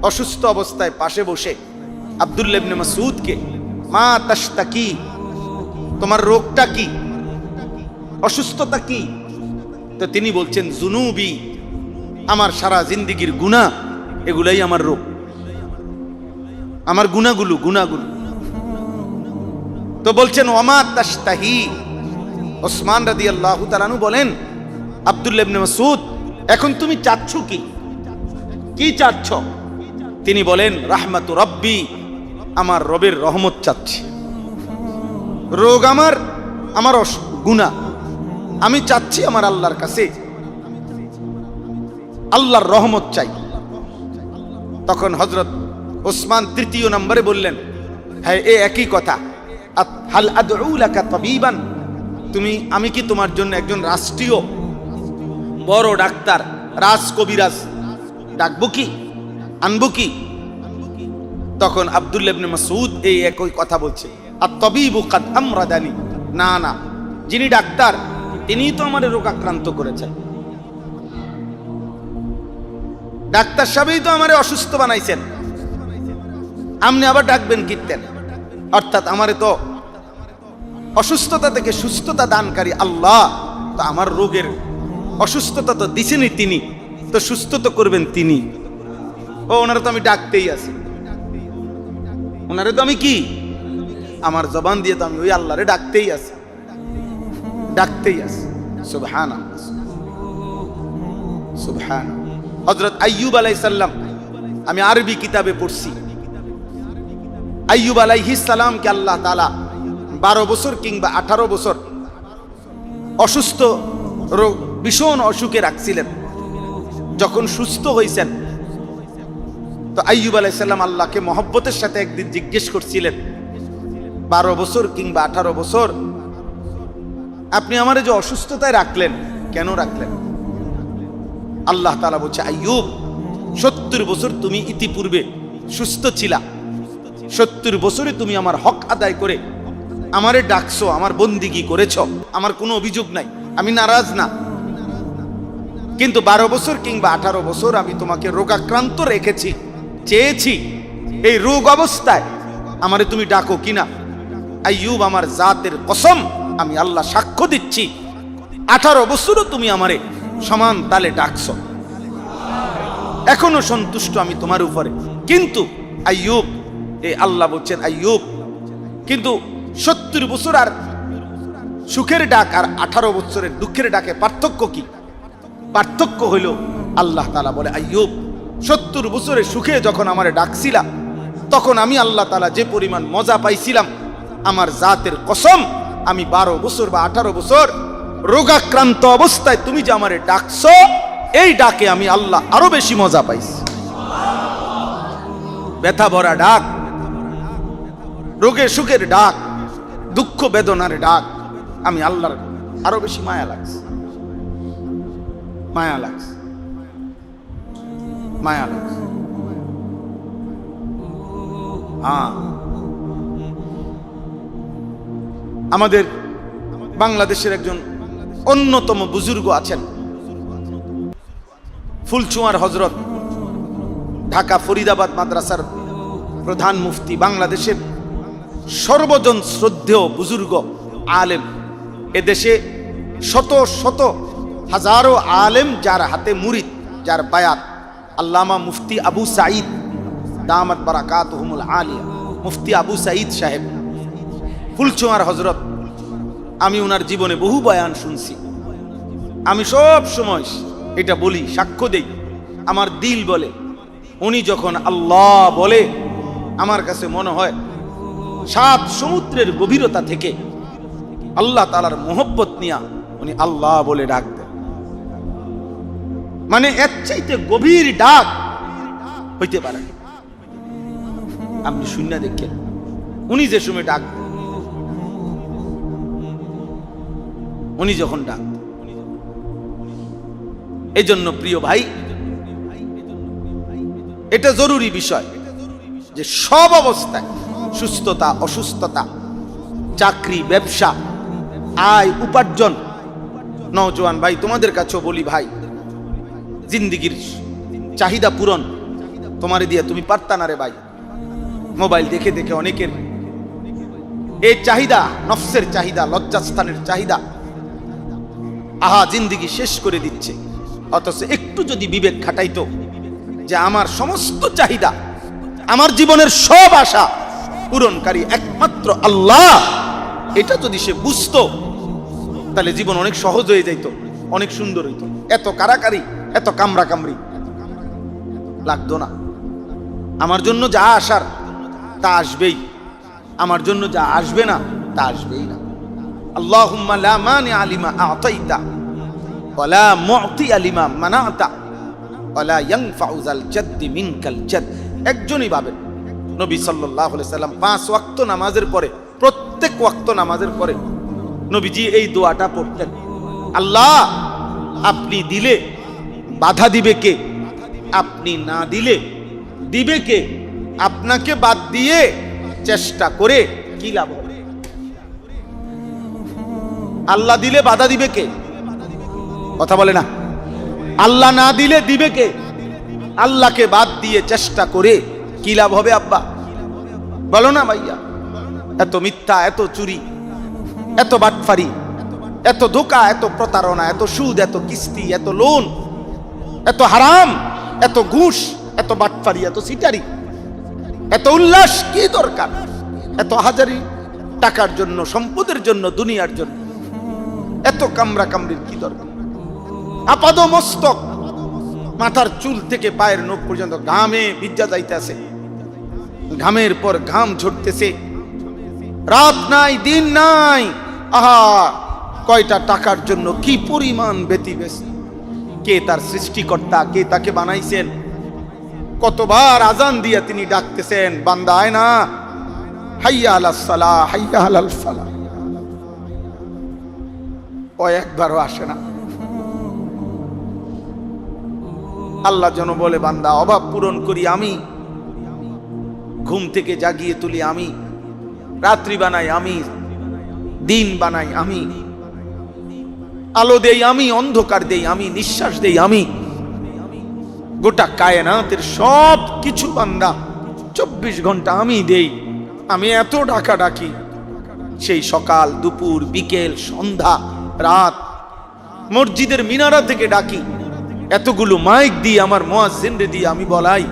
S1: অসুস্থ অবস্থায় পাশে বসে আব্দুল্লাহ ইবনে মাসউদকে, মা তাশতাকি, তোমার রোগটা কি, অসুস্থতা কি? তো তিনি বলছেন জুনুবি, আমার সারা জিন্দেগীর গুনাহ, এগুলাই আমার রোগ, আমার গুনাহগুলো। তো বলছেন ওমা তাশতাহি, ওসমান রাদিয়াল্লাহু তাআলা আনহু বলেন আব্দুল্লাহ ইবনে মাসউদ, এখন তুমি চাচ্ছ কি, কি চাচ্ছ? তিনি বলেন রাহমাতু রাব্বি, আমার রবের রহমত চাচ্ছি। রোগ আমার গুনাহ, আমি চাচ্ছি আমার আল্লাহর কাছে আল্লাহর রহমত চাই। তখন হযরত ওসমান তৃতীয় নম্বরে বললেন, হ্যাঁ এ একই কথা, হাল আদউ লাকা তাবিবান, আমি কি তোমার জন্য একজন রাষ্ট্রীয় বড় ডাক্তার, রাজ কবিরাজ ডাকবো কি, আনবো কি? তখন আব্দুল্লাহ ইবনে মাসউদ এই একই কথা বলছে, আত-তাবিবু ক্বাদ আমরাদানি, না না, যিনি ডাক্তার তিনিই তো আমাদের রোগাক্রান্ত করেছেন, ডাক্তার সাহেবই তো আমারে অসুস্থ বানাইছেন, আপনি আবার ডাকবেন কীর্তেন? অর্থাৎ আমারে তো অসুস্থতা থেকে সুস্থতা দানকারী আল্লাহ, তো আমার রোগের অসুস্থতা তো দিছেনই তিনি, তো সুস্থ তো করবেন তিনি। ও ওনারা তো আমি ডাকতেই আছি, ওনারে তো আমি কি, আমার জবান দিয়ে তো আমি ওই আল্লাহরে ডাকতেই আছি। সুবহানাল্লাহ, সুবহানাল্লাহ। হযরত আইয়ুব আলাইহিস সালাম, আমি আরবি কিতাবে পড়ছি, আইয়ুব আলাইহিস সালামকে আল্লাহ তাআলা 12 বছর কিংবা 18 বছর অসুস্থ রোগ, ভীষণ অসুখে রাখছিলেন। যখন সুস্থ হয়েছেন তো আইয়ুব আলাইহিস সালাম আল্লাহকে মহব্বতের সাথে একদিন জিজ্ঞেস করছিলেন, 12 বছর কিংবা 18 বছর আপনি আমারে যে অসুস্থতায় রাখলেন, কেন রাখলেন? আল্লাহ তাআলা বলছে, আইয়ুব 70 বছর তুমি ইতিপূর্বে সুস্থ ছিলা, 70 বছরে তুমি আমার হক আদায় করে আমারে ডাকছো, আমার বন্দিগি করেছ, আমার কোনো অভিযোগ নাই, আমি নারাজ না। কিন্তু 12 বছর কিংবা 18 বছর আমি তোমাকে রোগাক্রান্ত রেখেছি, চেয়েছি, এই রোগ অবস্থায় আমারে তুমি ডাকো কিনা? আইয়ুব, আমার জাতের কসম, আমি আল্লাহ সাক্ষ্য দিচ্ছি, 18 বছরও তুমি আমারে সমান তালে ডাকছো, এখনো সন্তুষ্ট আমি তোমার উপরে। কিন্তু আইয়ুব, এই আল্লাহ বলছেন আইয়ুব, কিন্তু 70 বছর আর সুখের ডাক আর 18 বছরের দুঃখের ডাকে পার্থক্য কি? পার্থক্য হইল, আল্লাহ তাআলা বলে, আইয়ুব 70 বছরের সুখে যখন আমারে ডাকছিলা, তখন আমি আল্লাহ তাআলা যে পরিমাণ মজা পাইছিলাম, আমার জাতের কসম, আমি 12 বছর বা 18 বছর রোগাক্রান্ত অবস্থায় তুমি যে আমারে ডাকছো, এই ডাকে আমি আল্লাহ আরো বেশি মজা পাইছি। ব্যথা ভরা ডাক, রোগের সুখের ডাক, দুঃখ বেদনার ডাক, আমি আল্লাহর আরো বেশি মায়া লাগছে, মায়া লাগছে, মায়া লাগছে। আমাদের বাংলাদেশের একজন অন্যতম বুজুর্গ আছেন, ফুলচুয়ার হজরত, ঢাকা ফরিদাবাদ মাদ্রাসার প্রধান মুফতি, বাংলাদেশের সর্বজন শ্রদ্ধেয় বুজুর্গ আলেম। এদেশে শত শত হাজারো আলেম যার হাতে মুরিদ, যার বায়াত, আল্লামা মুফতি আবু সাঈদ দামাত বারাকাতুহুমুল আলিয়া, মুফতি আবু সাঈদ সাহেব ফুলচুয়ার হজরত। আমি ওনার জীবনে বহু বয়ান শুনছি। আমি সব সময় এটা বলি, সাক্ষ্য দেই, আমার দিল বলে, উনি যখন আল্লাহ বলে আমার কাছে মনে হয় 7 সমুদ্রের গভীরতা থেকে আল্লাহ তাআলার মোহব্বত নিয়া উনি আল্লাহ বলে ডাক দেন। মানে এর চাইতে গভীর ডাক হইতে পারে না। আপনি শূন্য দেখেন উনি যে সময় ডাক দেন, উনি যখন ডাক, এই জন্য প্রিয় ভাই, এটা জরুরি বিষয় যে সব অবস্থায়, সুস্থতা অসুস্থতা, চাকরি ব্যবসা, আয় উপার্জন, নওজোয়ান ভাই তোমাদের কাছেও বলি ভাই, জিন্দিগির চাহিদা পূরণ তোমারে দিয়ে তুমি পারতা না রে ভাই। মোবাইল দেখে দেখে অনেকের এই চাহিদা, নফসের চাহিদা, লজ্জাস্থানের চাহিদা, জিন্দিগি শেষ করে দিচ্ছে। অথচ একটু যদি বিবেক খাটাইতো যে আমার সমস্ত চাহিদা, আমার জীবনের সব আশা পূরণকারী একমাত্র আল্লাহ, এটা যদি সে বুঝতো তাহলে জীবন অনেক সহজ হয়ে যাইত, অনেক সুন্দর হইত। এত কারাকারি, এত কামড়া কামড়ি লাগতো না। আমার জন্য যা আসার তা আসবেই, আমার জন্য যা আসবে না তা আসবেই না। আল্লাহুম্মা লা মানিআ লিমা আ'তাইতা ওয়া লা মু'তিয়া লিমা মানা'তা ওয়া লা ইয়ানফা'ু যাল জাদ্দি মিনকাল জাদ। একজনই ভাবেন, নবী সাল্লাল্লাহু আলাইহি সাল্লাম 5 ওয়াক্ত নামাজের পরে, প্রত্যেক ওয়াক্ত নামাজের পরে নবীজি এই দোয়াটা পড়তেন, আল্লাহ আপনি দিলে বাধা দিবে কে? আপনি না দিলে দিবে কে? আপনাকে বাদ দিয়ে চেষ্টা করে কি লাভ হবে? আল্লাহ দিলে বাধা দিবে কে? কথা বলে না। আল্লাহ না দিলে দিবে কে? আল্লাহকে বাদ দিয়ে চেষ্টা করে কি লাভ হবে? আব্বা বলো না ভাইয়া। এত মিথ্যা, এত চুরি, এত বাটফারি, এত ধোঁকা, এত প্রতারণা, এত সুদ, এত কিস্তি, এত লোন, এত হারাম, এত ঘুষ, এত বাটফারি, এত সিটারি, এত উল্লাস কি দরকার? এত হাজারি টাকার জন্য, সম্পদের জন্য, দুনিয়ার জন্য এত কামরা কামড়ির কি দরকার? আপাদ মস্তক, মাথার চুল থেকে পায়ের নখ পর্যন্ত ঘামে ভিজা যাইতেছে, ঘামের পর ঘাম ঝরতেছে, রাত নাই দিন নাই। আহা, কয়টা টাকার জন্য কি পরিমাণ ব্যতিব্যস্ত। কে তার সৃষ্টিকর্তা? কে তাকে বানাইছেন? কতবার আজান দিয়ে তিনি ডাকতেছেন, বান্দা আয় না, হাইয়া আলাস সালাহ, হাইয়া আলাল ফালাহ। ও একবারও আসে না। আল্লাহ যেন বলে, বান্দা অভাব পূরণ করি আমি, ঘুম থেকে জাগিয়ে তুলি আমি, রাত্রি বানাই আমি, দিন বানাই আমি, আলো দেই আমি, অন্ধকার দেই আমি, নিঃশ্বাস দেই আমি, গোটা কায়নাতের সব কিছু বান্দা 24 ঘন্টা আমি দেই। আমি এত ডাকা ডাকি, সেই সকাল, দুপুর, বিকেল, সন্ধ্যা, রাত, মসজিদের মিনারা থেকে ডাকি, এতগুলো মাইক দিয়ে, আমার মুয়াজ্জিনরে দিয়ে আমি বলাই,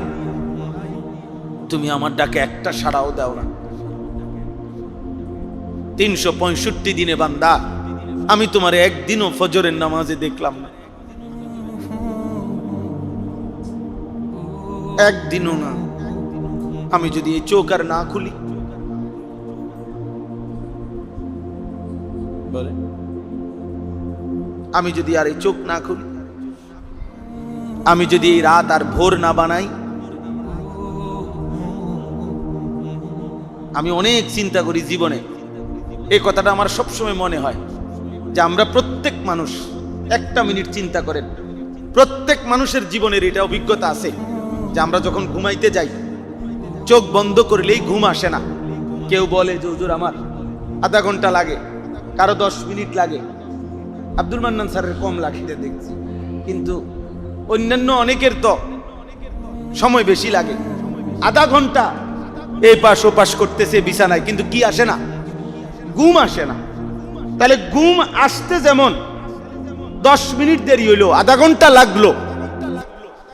S1: তুমি আমার ডাকে একটা সাড়াও দাও না। 365 দিনে বান্দা আমি তোমার একদিনও ফজরের নামাজে দেখলাম না, একদিনও না। আমি যদি এই চোখ আর না খুলি, বলে আমি যদি আর এই চোখ না খুলি, আমি যদি এই রাত আর ভোর না বানাই, আমি অনেক চিন্তা করি জীবনে। এই কথাটা আমার সবসময় মনে হয়, যে আমরা প্রত্যেক মানুষ, একটা মিনিট চিন্তা করেন, প্রত্যেক মানুষের জীবনের এটা অভিজ্ঞতা আছে যে আমরা যখন ঘুমাইতে যাই চোখ বন্ধ করলেই ঘুম আসে না। কেউ বলে যে হুজুর আমার আধা ঘন্টা লাগে, কারো 10 মিনিট লাগে, আব্দুল মান্নান স্যারের কম লাগে দেখছি, কিন্তু অন্যান্য অনেকের তো সময় বেশি লাগে। আধা ঘন্টা এই পাশ ও পাশ করতেছে বিছানায়, কিন্তু কি আসে না? ঘুম আসে না। তাহলে ঘুম আসতে যেমন 10 মিনিট দেরি হইলো, আধা ঘন্টা লাগলো।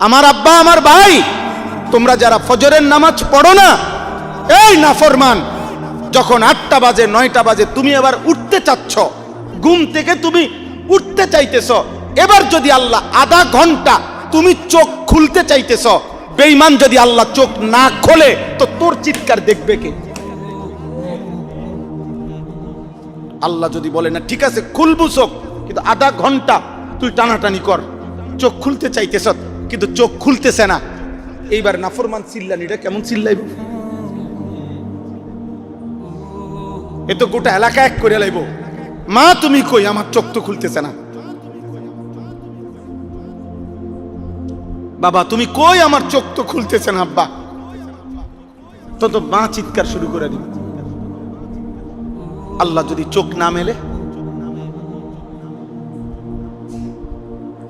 S1: আমার আব্বা, আমার ভাই, তোমরা যারা ফজরের নামাজ পড়ো না, এই নাফরমান, যখন 8টা বাজে 9টা বাজে তুমি এবার উঠতে চাচ্ছ, ঘুম থেকে তুমি উঠতে চাইতেছ, এবার যদি আল্লাহ আধা ঘন্টা তুমি চোখ খুলতে চাইতেছ, বেঈমান যদি আল্লাহ চোখ না খোলে তো তোর চিৎকার দেখবে কে? আল্লাহ যদি বলে না ঠিক আছে খুলবো চোখ, কিন্তু আধা ঘন্টা তুই টানাটানি কর, চোখ খুলতে চাইতেছ কিন্তু চোখ খুলতেছে না, এইবার নাফরমান চিল্লানিটা কেমন চিল্লাইব? এ তো গোটা এলাকা এক করে লাইব, মা তুমি কই, আমার চোখ তো খুলতেছে না, বাবা তুমি কই, আমার চোখ তো খুলতেছে না, আব্বা, তো মা চিৎকার শুরু করে দিবে। আল্লাহ যদি চোখ না মেলে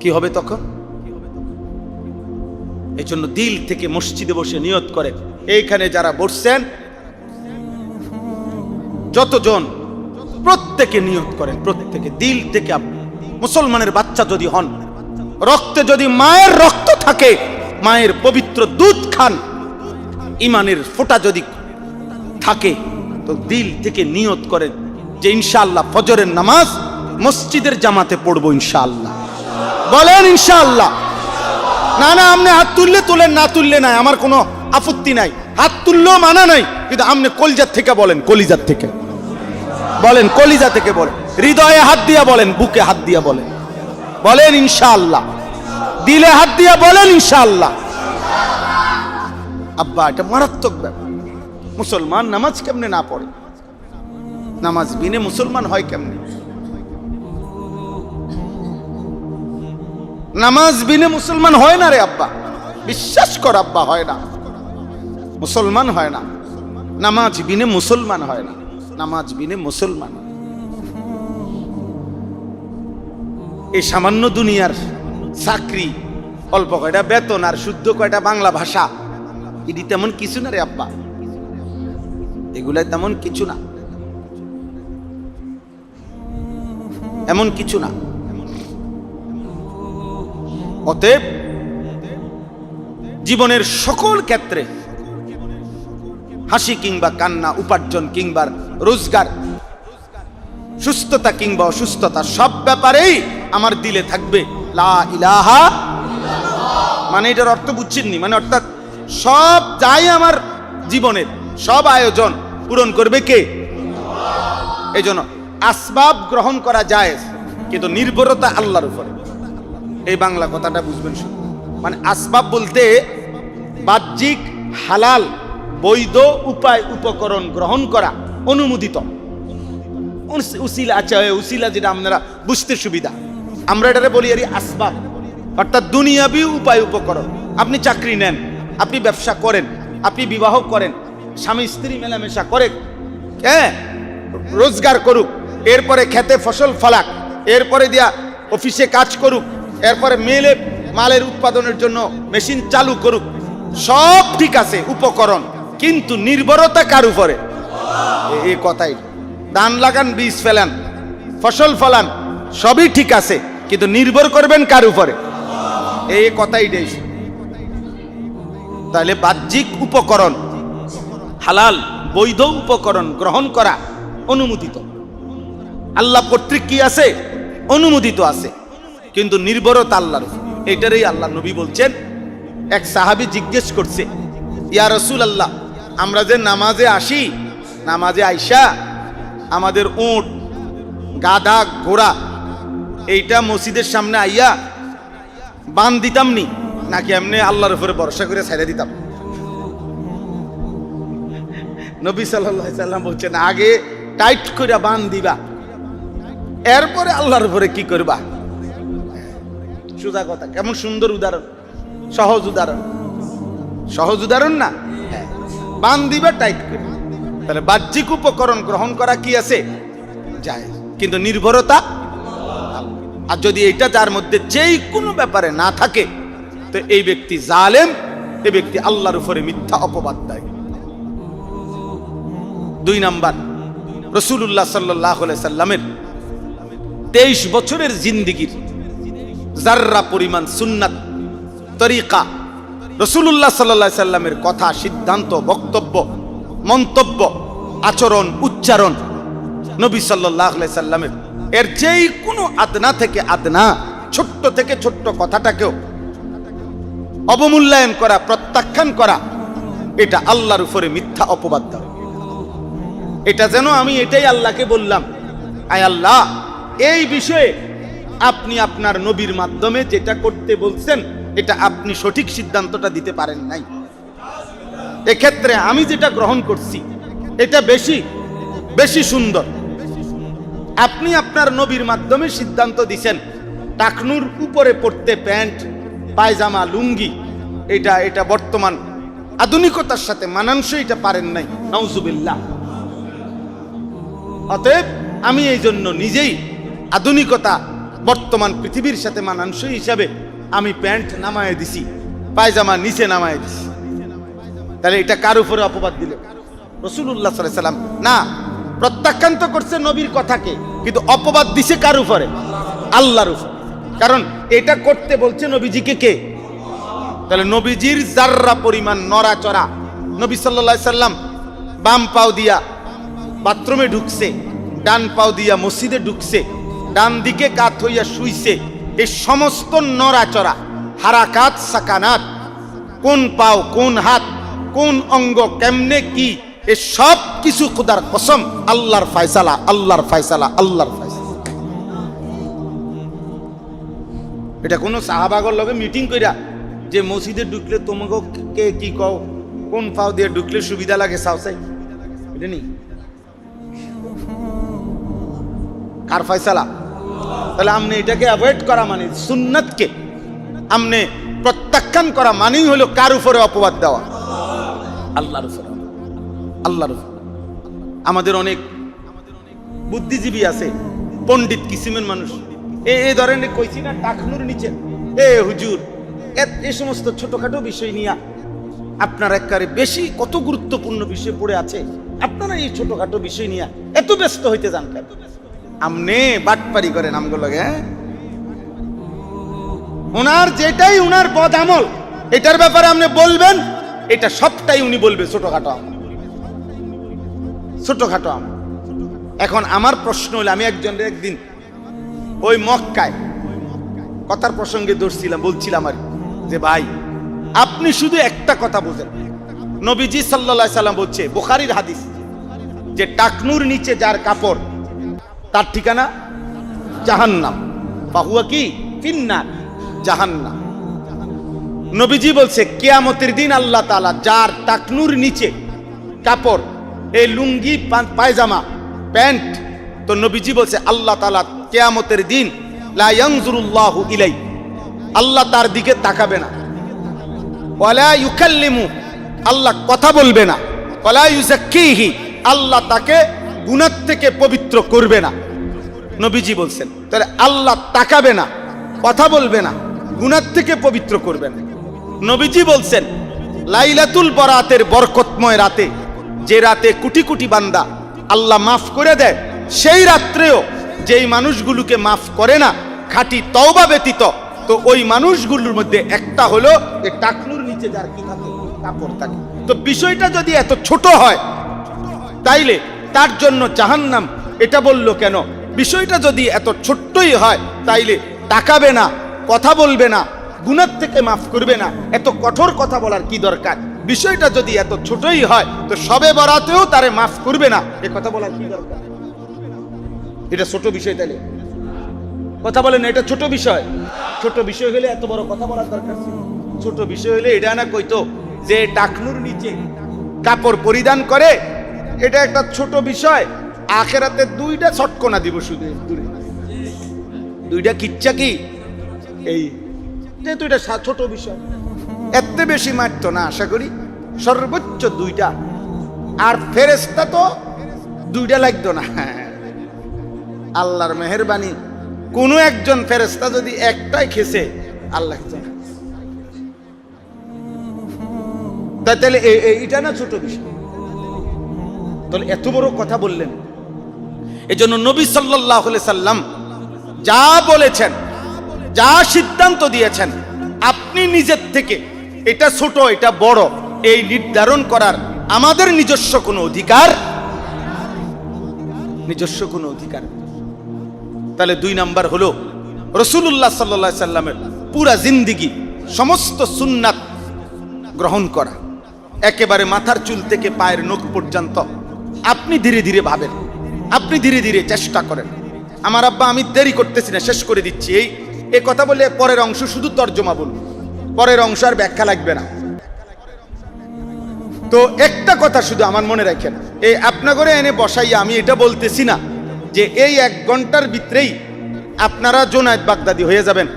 S1: কি হবে তখন? এই জন্য দিল থেকে মসজিদে বসে নিয়ত করে, এইখানে যারা বসছেন যতজন প্রত্যেকে নিয়ত করেন, প্রত্যেকে দিল থেকে। মুসলমানের বাচ্চা যদি হন, রক্তে যদি মায়ের রক্ত থাকে, মায়ের পবিত্র দুধ খান, ইমানের ফোঁটা যদি থাকে, তো দিল থেকে নিয়ত করেন যে ইনশাআল্লাহ ফজরের নামাজ মসজিদের জামাতে পড়বো ইনশাআল্লাহ। বলেন ইনশাআল্লাহ। না না, আপনি হাত তুললে তোলেন, না তুললে নাই, আমার কোনো আপত্তি নাই, হাত তুললেও মানা নাই, কিন্তু আপনি কলিজার থেকে বলেন, কলিজার থেকে বলেন, কলিজা থেকে বলেন, হৃদয়ে হাত দিয়া বলেন, বুকে হাত দিয়া বলেন, বলেন ইনশাআল্লাহ, দিলে হাত দিয়া বলেন ইনশাআল্লাহ। আব্বা এটা মারাত্মক ব্যাপার। মুসলমান নামাজ কেমনে না পড়ে? নামাজ বিনে মুসলমান হয় কেমনে? নামাজ বিনে মুসলমান হয় না রে আব্বা, বিশ্বাস কর আব্বা, হয় না, মুসলমান হয় না। নামাজ বিনে মুসলমান হয় না, নামাজ বিনে মুসলমান। এই সামান্য দুনিয়ার চাকরি, অল্প কয়টা বেতন আর শুদ্ধ কয়টা বাংলা ভাষা, এটি তেমন কিছু না রে আব্বা, এগুলাই তেমন কিছু না, এমন কিছু না। অতএব জীবনের সকল ক্ষেত্রে হাসি কিংবা কান্না, উপার্জন কিংবা রোজগার, সুস্থতা কিংবা অসুস্থতা, সব ব্যাপারেই আমার দিলে থাকবে লা ইলাহা। মানে এটার অর্থ বুঝছেননি? মানে অর্থাৎ সব যাই আমার জীবনের সব আয়োজন পূরণ করবে কে? এই জন্য আসবাব গ্রহণ করা যায়, কিন্তু নির্ভরতা আল্লাহর উপরে। এই বাংলা কথাটা বুঝবেন শুধু। মানে আসবাব বলতে বাহ্যিক হালাল বৈধ উপায় উপকরণ গ্রহণ করা অনুমোদিত। উসিলা, আচ্ছা উসিলা যেটা আপনারা বুঝতে সুবিধা, আমরা এটারে বলি আর আসবাব, অর্থাৎ দুনিয়াবি উপায় উপকরণ। আপনি চাকরি নেন, আপনি ব্যবসা করেন, আপনি বিবাহ করেন, স্বামী স্ত্রী মেলামেশা করে, হ্যাঁ রোজগার করুক, এরপরে খেতে ফসল ফলাক, এরপরে দিয়া অফিসে কাজ করুক, এরপরে মালের উৎপাদনের জন্য মেশিন চালু করুক, সব ঠিক আছে উপকরণ, কিন্তু নির্ভরতা কার উপরে? এই কথাই, ধান লাগান, বীজ ফেলান, ফসল ফলান, সবই ঠিক আছে, কিন্তু নির্ভর করবেন কার উপরে? এই কথাই দেশ। তাহলে বাহ্যিক উপকরণ, হালাল বৈধ উপকরণ গ্রহণ করা অনুমোদিত, আল্লাহ কর্তৃক কি আছে? অনুমোদিত আছে, কিন্তু নির্ভরতা আল্লাহর উপর। এটারই আল্লাহ নবী বলছেন। এক সাহাবী জিজ্ঞেস করছে, ইয়া রাসূলুল্লাহ, আমরা যে নামাজে আসি, নামাজে আইসা আমাদের উট, গাধা, ঘোড়া এইটা মসজিদের সামনে আইয়া বান দিতাম নি, নাকি এমনি আল্লাহর উপরে ভরসা করে ছেড়ে দিতাম? নবী সাল্লাল্লাহু আলাইহি সাল্লাম বলছেন, আগে টাইট করে বান দিবা, এরপরে আল্লাহর উপরে কি করবা? সোজা কথা। কেমন সুন্দর উদাহরণ, সহজ উদাহরণ, সহজ উদাহরণ না? বান দিবে টাইট করে। তাহলে বাহ্যিক উপকরণ গ্রহণ করা কি আছে? যায়, কিন্তু নির্ভরতা। আর যদি এটা যার মধ্যে যেই কোনো ব্যাপারে না থাকে, তো এই ব্যক্তি জালেম, এই ব্যক্তি আল্লাহর উপরে মিথ্যা অপবাদ দেয়। 2 নাম্বার, রাসূলুল্লাহ সাল্লাল্লাহু আলাইহি সাল্লামের 23 বছরের জিন্দেগীর যাররা পরিমাণ সুন্নাত, তরিকা, রাসূলুল্লাহ সাল্লাল্লাহু আলাইহি সাল্লামের কথা, সিদ্ধান্ত, বক্তব্য, মন্তব্য, আচরণ, উচ্চারণ, নবী সাল্লাল্লাহু আলাইহি সাল্লামের এর যেই কোনো আদনা থেকে আদনা, ছোট্ট থেকে ছোট্ট কথাটাকেও অবমূল্যায়ন করা, প্রত্যাখ্যান করা, এটা আল্লাহর উপরে মিথ্যা অপবাদ দেওয়া। এটা যেন আমি এটাই আল্লাহকে বললাম, আয় আল্লাহ, এই বিষয়ে আপনি আপনার নবীর মাধ্যমে যেটা করতে বলছেন, এটা আপনি সঠিক সিদ্ধান্তটা দিতে পারেন নাই। এক্ষেত্রে আমি যেটা গ্রহণ করছি এটা বেশি বেশি সুন্দর। আপনি আপনার নবীর মাধ্যমে সিদ্ধান্ত দিছেন টাকনুর উপরে পড়তে প্যান্ট, পায়জামা, লুঙ্গি, এটা বর্তমান আধুনিকতার সাথে মানানসই, এটা পারেন নাই, নাউজুবিল্লাহ। অতএব আমি এই জন্য নিজেই আধুনিকতা বর্তমান পৃথিবীর সাথে মানানসই হিসাবে আমি প্যান্ট নামায় দিছি, পায়জামা নিচে নামায় দিছি। তাহলে এটা কার উপরে অপবাদ দিল? রাসূলুল্লাহ সাল্লাল্লাহু আলাইহি সাল্লাম না, প্রত্যাখ্যান তো করছে নবীর কথাকে, কিন্তু অপবাদ দিছে কার উপরে? আল্লাহর উপরে। কারণ এটা করতে বলছে নবীজিকে কে? তাহলে নবীজির যাররা পরিমাণ নড়াচড়া, নবী সাল্লাল্লাহু আলাইহি সাল্লাম বাম পাও দিয়া বাথরুমে ঢুকছে, ডান পাও দিয়া মসজিদে ঢুকছে, ডান দিকে কাত হইয়া শুইছে, এই সমস্ত নড়াচড়া, হারাকাত, সাকানাত, কোন পাও, কোন হাত, কোন অঙ্গ, কেমনে কি, এ সব কিছু খোদার কসম আল্লাহর ফয়সালা, আল্লাহর ফয়সালা, আল্লাহর ফয়সালা। এটা কোন সাহাবাগর লগে মিটিং কইরা যে মসজিদে ঢুকলে তোমাকে কে কি কও, কোন পাও দিয়ে ঢুকলে সুবিধা লাগে, চাও চাই, এটা নেই। কার ফয়সালা? তাহলে আমনে এটাকে অ্যাভয়েড করা মানে, সুন্নাতকে আমনে প্রত্যাখ্যান করা মানেই হলো কার উপরে অপবাদ দেওয়া? আল্লাহর উপরে, আল্লাহর উপরে। আমাদের অনেক বুদ্ধিজীবী আছে, পণ্ডিত কিসিমের মানুষ, এই ধরনের কইছি না টাকনুর নিচে, হুজুর, এই সমস্ত ছোটখাটো বিষয় নিয়ে আপনার একবারে বেশি কত গুরুত্বপূর্ণ বিষয় পড়ে আছে, আপনারা এই ছোটখাটো বিষয় নিয়ে এত ব্যস্ত হইতে যান কেন? আমনে বাটপারি করেন আমগুলোকে। ওনার যেটাই উনার বদ আমল, এটার ব্যাপারে আপনি বলবেন, এটা সবটাই উনি বলবে ছোটখাটো আমল, ছোটখাটো আমল। এখন আমার প্রশ্ন হলো, আমি একদিন ওই মক্কায় কথার প্রসঙ্গে ধরছিলাম, বলছিলাম আর যে ভাই, আপনি শুধু একটা কথা বোঝেন, নবীজি সাল্লাল্লাহু আলাইহি সাল্লাম বলছে, বুখারীর হাদিস, যে টাকনুর নিচে যার কাপড়, তার ঠিকানা জাহান্নাম, ফাহুয়া কি ফিন্নার, জাহান্নাম। নবীজি বলছে কিয়ামতের দিন আল্লাহ তাআলা যার টাকনুর নিচে কাপড়, এই লুঙ্গি, পায়জামা, প্যান্ট, তো নবীজি বলছে আল্লাহ তাআলা কিয়ামতের দিন লা ইয়ানজুরুল্লাহু ইলাই, আল্লাহ তার দিকে তাকাবে না, ওয়ালা ইউকাল্লিমু, আল্লাহ কথা বলবে না, ওয়ালা ইউযাক্কিহি, আল্লাহ তাকে গুনাহ থেকে পবিত্র করবে না। নবীজি বলছেন, তাহলে আল্লাহ তাকাবে না, কথা বলবে না, গুনাহ থেকে পবিত্র করবে না। নবীজি বলছেন লাইলাতুল বরাতের বরকতময় রাতে, যে রাতে কোটি কোটি বান্দা আল্লাহ মাফ করে দেয়, সেই রাত্রেও যেই মানুষগুলোকে মাফ করে না খাঁটি তওবা ব্যতীত, তো ওই মানুষগুলোর মধ্যে একটা হলো যে টাকনুর নিচে যার কি থাকে, কাপড় থাকে। তো বিষয়টা যদি এত ছোট হয়, তাইলে তার জন্য জাহান্নাম এটা বললো কেন? বিষয়টা যদি এত ছোট্টই হয়, তাইলে তাকাবে না, কথা বলবে না, গুনাহ থেকে মাফ করবে না, এত কঠোর কথা বলার কি দরকার? বিষয়টা যদি এত ছোটই হয়, তো সবে বরাতেও তারে মাফ করবে না, এ কথা বলার কি দরকার? এটা ছোট বিষয়, তাইলে কথা বলেন, এটা ছোট বিষয়। ছোট বিষয় হলে এত বড় কথা বলার দরকার ছিল? ছোট বিষয় হলে এটা না কইতো যে টাকনুর নিচে কাপড় পরিধান করে, এটা একটা ছোট বিষয়, আখেরাতে 2টা ছটকনা দিব শুধু দূরে। দুইটা কিচ্ছা কি এই যেহেতু এটা ছোট বিষয়, এত বেশি মারতো না, আশা করি সর্বোচ্চ দুইটা। আর ফেরেশতা তো দুইটা লাগতো না। আল্লাহর মেহেরবানি, কোন একজন ফেরেশতা যদি একটাই খেছে আল্লাহ, তাহলে এটা না ছোট বিষয়? তাহলে এত বড় কথা বললেন। এজন্য নবী সাল্লাল্লাহু আলাইহি সাল্লাম যা বলেছেন, যা সিদ্ধান্ত দিয়েছেন, আপনি নিজের থেকে এটা ছোট এটা বড় এই নির্ধারণ করার আমাদের নিজস্ব কোনো অধিকার, নিজস্ব কোনো অধিকার। তাহলে 2 নাম্বার হলো রাসূলুল্লাহ সাল্লাল্লাহু আলাইহি সাল্লামের পুরা জিন্দেগি সমস্ত সুন্নাত গ্রহণ করা, একেবারে মাথার চুল থেকে পায়ের নখ পর্যন্ত। আপনি ধীরে ধীরে ভাবেন, আপনি ধীরে ধীরে চেষ্টা করেন। আমার আব্বা, আমি দেরি করতেছি না, শেষ করে দিচ্ছি। এই কথা বলে পরের অংশ শুধু তর্জমা বলুন, পরের অংশ আর ব্যাখ্যা লাগবে না। তো একটা কথা শুধু আমার মনে রাখেন, এই আপনাগরে এনে বসাইয়া আমি এটা বলতেছি না যে এই 1 ঘন্টার ভিতরেই আপনারা জুনায়েদ বাগদাদি হয়ে যাবেন,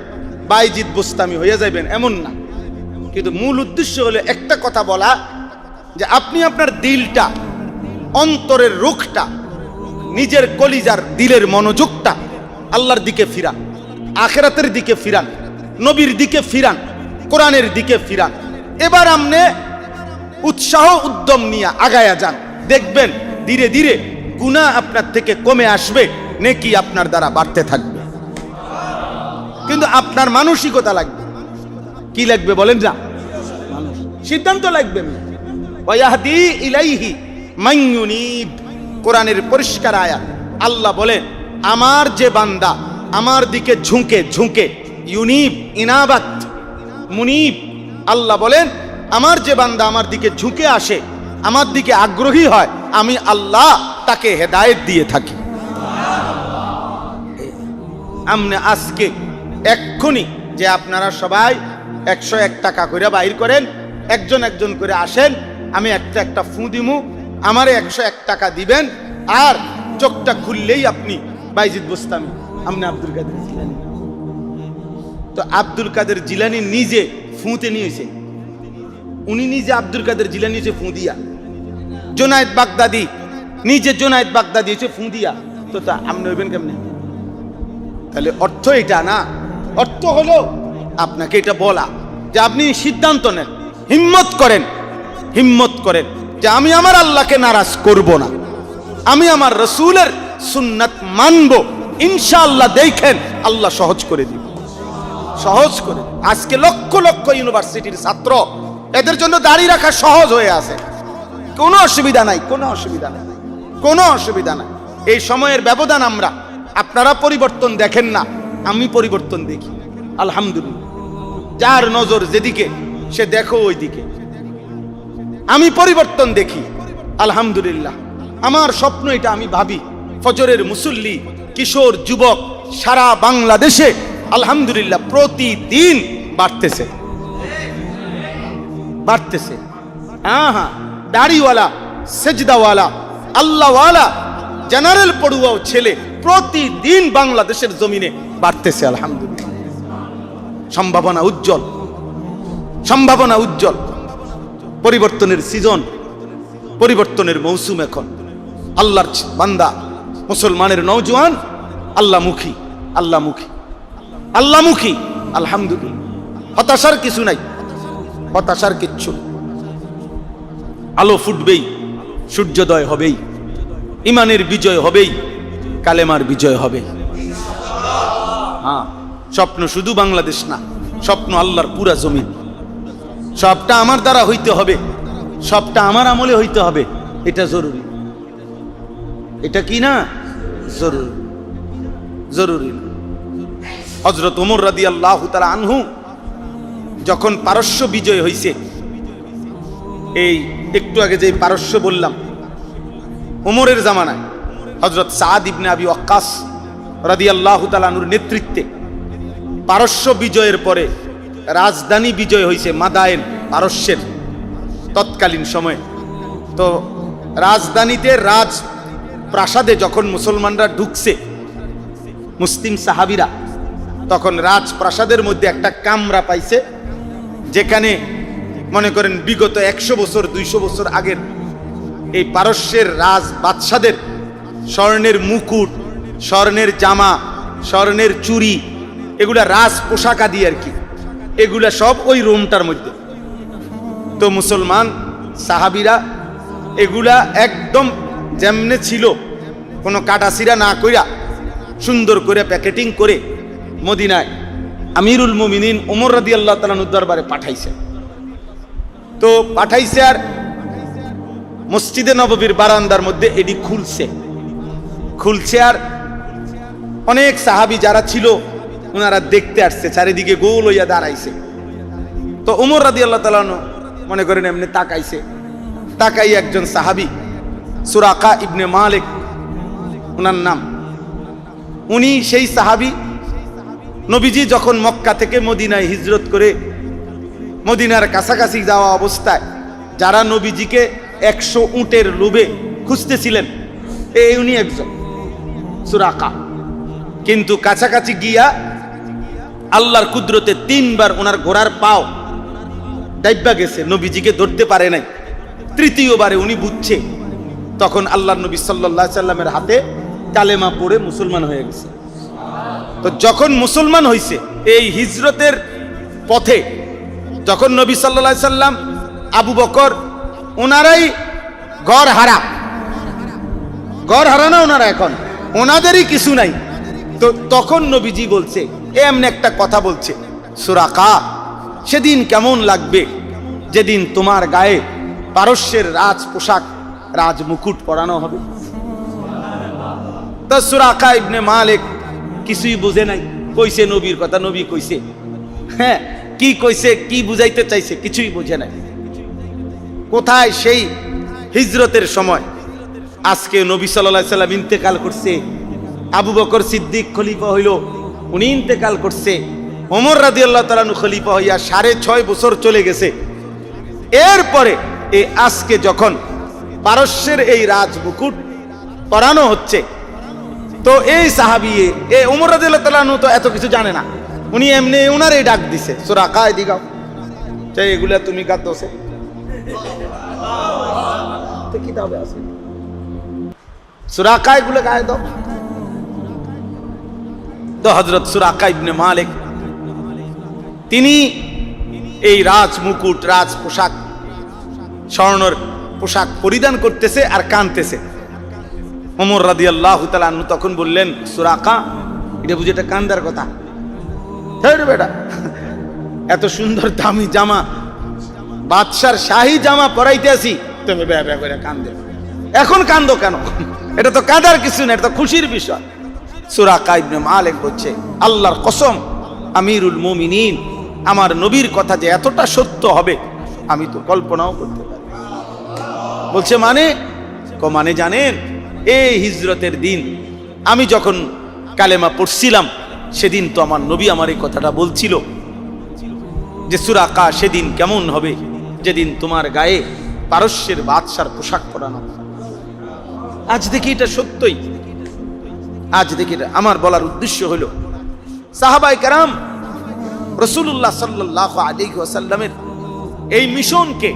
S1: বাইজিদ বুস্তামি হয়ে যাবেন, এমন না। কিন্তু মূল উদ্দেশ্য হলো একটা কথা বলা, যে আপনি আপনার দিলটা, অন্তরের রুখটা, নিজের কলিজার দিলের মনোযোগটা আল্লাহর দিকে ফিরান, আখিরাতের দিকে ফিরান, নবীর দিকে ফিরান, কোরআনের দিকে ফিরান। এবার আপনি উৎসাহ উদ্যম নিয়ে আগায়া যান, দেখবেন ধীরে ধীরে গুনাহ আপনার থেকে কমে আসবে, নেকি আপনার দ্বারা বাড়তে থাকবে। কিন্তু আপনার মানসিকতা লাগবে। কি লাগবে বলেন? না, সিদ্ধান্ত লাগবে। ওয়াহদি ইলাইহি মান ইউনিব, কোরআনের পরিষ্কার আয়াত। আল্লাহ বলেন, আমার যে বান্দা আমার দিকে ঝুঁকে ঝুঁকে, ইউনিব ইনাবাত মুনিব, আল্লাহ বলেন আমার যে বান্দা আমার দিকে ঝুঁকে আসে, আমার দিকে আগ্রহী হয়, আমি আল্লাহ তাকে হেদায়েত দিয়ে থাকি। আমনে আজকে এক্ষুনি যে আপনারা সবাই 101 টাকা করে বাইর করেন, একজন একজন করে আসেন, আমি একটা একটা ফু দিমু, আমারে 101 টাকা দিবেন, আর চোখটা খুললেই আপনি বাইজিদ বুস্তামি, আমনে আব্দুল কাদের জিলানী। তো আব্দুল কাদের জিলানী নিজে ফুঁতে নিয়েছে, উনি নিজে আব্দুল কাদের জিলানী হয়েছে ফু দিয়া, জুনায়েদ বাগদাদি নিজে জুনায়েদ বাগদাদি হয়েছে ফু দিয়া। তো তা আপনি হইবেন কেমনে? তাহলে অর্থ এটা না, অর্থ হলো আপনাকে এটা বলা যে আপনি সিদ্ধান্ত নেন, হিম্মত করেন, হিম্মত করেন যে আমি আমার আল্লাহকে নারাজ করব না, আমি আমার রাসূলের সুন্নাত মানব, ইনশাআল্লাহ। দেখেন আল্লাহ সহজ করে দিবে, সহজ করে। আজকে লক্ষ লক্ষ ইউনিভার্সিটির ছাত্র, এদের জন্য দাড়ি রাখা সহজ হয়ে আছে, কোনো অসুবিধা নাই, কোনো অসুবিধা নাই, কোনো অসুবিধা নাই। এই সময়ের ব্যবধান আমরা, আপনারা পরিবর্তন দেখেন না, আমি পরিবর্তন দেখি, আলহামদুলিল্লাহ। যার নজর যেদিকে সে দেখো ওই দিকে, আমি পরিবর্তন দেখি, আলহামদুলিল্লাহ। আমার স্বপ্ন এটা, আমি ভাবি ফজরের মুসল্লি কিশোর যুবক সারা বাংলাদেশে আলহামদুলিল্লাহ প্রতিদিন বাড়তেছে, বাড়তেছে। হ্যাঁ হ্যাঁ, দাড়িওয়ালা, সেজদাওয়ালা, আল্লাহওয়ালা, জেনারেল পড়ুয়াও ছেলে প্রতিদিন বাংলাদেশের জমিনে বাড়তেছে, আলহামদুলিল্লাহ। সম্ভাবনা উজ্জ্বল, সম্ভাবনা উজ্জ্বল। পরিবর্তনের সিজন, পরিবর্তনের মৌসুম এখন। আল্লাহর বান্দা, মুসলমানের নওজোয়ান আল্লাহমুখী, আল্লাহমুখী, আল্লাহমুখী, আলহামদুলিল্লাহ। হতাশার কিছু নাই, হতাশার কিচ্ছু। আলো ফুটবেই, সূর্যোদয় হবেই, ইমানের বিজয় হবেই, কালেমার বিজয় হবে। হ্যাঁ, স্বপ্ন শুধু বাংলাদেশ না, স্বপ্ন আল্লাহর পুরা জমিন। সবটা আমার দ্বারা হইতে হবে, সবটা আমার আমলে হইতে হবে, এটা জরুরি। এটা কি না জরুরি, জরুরি। হযরত ওমর রাদিয়াল্লাহু তাআলা আনহু যখন পারস্য বিজয় হইছে, এই একটু আগে যে পারস্য বললাম, ওমরের জামানায় হযরত সাদ ইবনে আবি ওয়াক্কাস রাদিয়াল্লাহু তাআলা আনহুর নেতৃত্বে পারস্য বিজয়ের পরে রাজধানী বিজয় হয়েছে মাদায়েন, পারস্যের তৎকালীন সময়ে। তো রাজধানীতে রাজ প্রাসাদে যখন মুসলমানরা ঢুকছে, মুসলিম সাহাবীরা তখন রাজপ্রাসাদের মধ্যে একটা কামরা পাইছে, যেখানে মনে করেন বিগত 100 বছর 200 বছর আগের এই পারস্যের রাজ বাদশাদের স্বর্ণের মুকুট, স্বর্ণের জামা, স্বর্ণের চুড়ি, এগুলা রাজ পোশাক আদি আর কি, এগুলা সব ওই রুমটার মধ্যে। তো মুসলমান সাহাবীরা এগুলা একদম যেমনে ছিল, কোনো কাটাছিরা না কইরা সুন্দর করে প্যাকেটিং করে মদিনায় আমিরুল মুমিনিন ওমর রাদিয়াল্লাহু তাআলা দরবারে পাঠাইছে। তো পাঠাইছে আর মসজিদে নববীর বারান্দার মধ্যে এটি খুলছে আর অনেক সাহাবী যারা ছিল ওনারা দেখতে আসছে, চারিদিকে গোল হইয়া দাঁড়াইছে। তো ওমর রাদিয়াল্লাহু তাআলা মনে করেন এমনি তাকাই একজন সাহাবী সুরাকা ইবনে মালিক ওনার নাম, উনি সেই সাহাবী নবীজি যখন মক্কা থেকে মদিনায় হিজরত করে মদিনার কাছাকাছি যাওয়া অবস্থায় যারা নবীজিকে 100 উটের লোভে খুঁজতেছিলেন, উনি একজন সুরাকা। কিন্তু কাছাকাছি গিয়া আল্লাহর কুদরতে 3 বার ওনার ঘোড়ার পাও ডাইব্বা গেছে, নবীজিকে ধরতে পারে নাই। তৃতীয়বারে উনি বুঝছে, তখন আল্লাহর নবী সাল্লাল্লাহু আলাইহি সাল্লামের হাতে কালেমা পড়ে মুসলমান হয়ে গেছে। তো যখন মুসলমান হইছে এই হিজরতের পথে, যখন নবী সাল্লাল্লাহু আলাইহি সাল্লাম, আবু বকর ওনারাই ঘর হারা না ওনারা, এখন ওনাদেরই কিছু নাই। তো তখন নবীজি বলছে, এমন একটা কথা বলছে, সুরাকা সেদিন কেমন লাগবে যেদিন তোমার গায়ে পারস্যের রাজ পোশাক, রাজ মুকুট পরানো হবে। তো সুরাকা ইবনে মালিক কিছুই বুঝে নাই, কইছে নবীর কথা, নবী কইছে, হ্যাঁ কি কইছে, কি বুঝাইতে চাইছে কিছুই বুঝে নাই। কোথায় সেই হিজরতের সময়, আজকে নবী সাল্লাল্লাহু আলাইহি সাল্লাম ইন্তেকাল করছে, আবু বকর সিদ্দিক খলিফা হইল, উনি ইন্তেকাল করছে, ওমর রাদিয়াল্লাহু তাআলা আনহু খলিফা হইয়া 6.5 বছর চলে গেছে। এরপরে এই আজকে যখন পারস্যের এই রাজ মুকুট পরানো হচ্ছে, তো এই সাহাবী ওমর রাদিয়াল্লাহু তাআলা আনহু তো এত কিছু জানে না, উনি এমনি ওনারই ডাক দিছে, সুরাকা এদিকাও, চাই এগুলা তুমি কাঁদ দোসে কিতাবে আছে, সুরাকা এগুলো গায়ে দাও। তো হযরত সুরাকা ইবনে মালিক তিনি এই রাজ মুকুট, রাজ পোশাক, স্বর্ণের পোশাক পরিধান করতেছে আর কাঁদতেছে। ওমর রাদিয়াল্লাহু তাআলা আনহু তখন বললেন, সুরাকা এটা বুঝে এটা কান্দার কথা, বেটা এত সুন্দর দামি জামা, বাদশার শাহী জামা পরাইতে আসি, তুমি ব্যা করে কান্দে, এখন কান্দো কেন? এটা তো কাঁদার কিছু না, এটা তো খুশির বিষয়। সুরাকা ইবনে মালিক বলছে, আল্লাহর কসম, আমিরুল মুমিনিন আমার নবীর কথা যে এতটা সত্য হবে আমি তো কল্পনাও করতে পারি। বলছে মানে জানেন, এই হিজরতের দিন আমি যখন কালেমা পড়ছিলাম, সেদিন তো আমার নবী আমার এই কথাটা বলছিল যে সুরাকা সেদিন কেমন হবে যেদিন তোমার গায়ে পারস্যের বাদশার পোশাক পরানো। আজ দেখি এটা সত্যই, আজ দেখি এটা। আমার বলার উদ্দেশ্য হলো, সাহাবায়ে কেরাম রাসূলুল্লাহ সাল্লাল্লাহু আলাইহি ওয়াসাল্লামের এই মিশনকে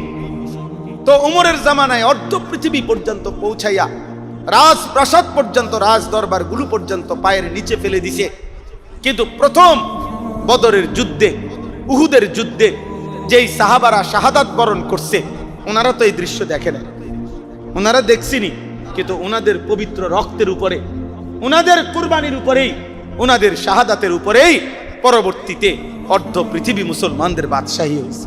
S1: তো ওমরের জামানায় অর্ধ পৃথিবী পর্যন্ত পৌঁছাইয়া, রাজপ্রাসাদ পর্যন্ত, রাজ দরবারগুলো পর্যন্ত পায়ের নিচে ফেলে দিছে। কিন্তু প্রথম বদরের যুদ্ধে, উহুদের যুদ্ধে যেই সাহাবারা শাহাদাত বরণ করছে, ওনারা তো এই দৃশ্য দেখে না, ওনারা দেখছিনি, কিন্তু ওনাদের পবিত্র রক্তের উপরে, ওনাদের কুরবানির উপরেই, ওনাদের শাহাদাতের উপরেই পরবর্তীতে অর্ধ পৃথিবী মুসলমানদের বাদশাহী হয়েছে।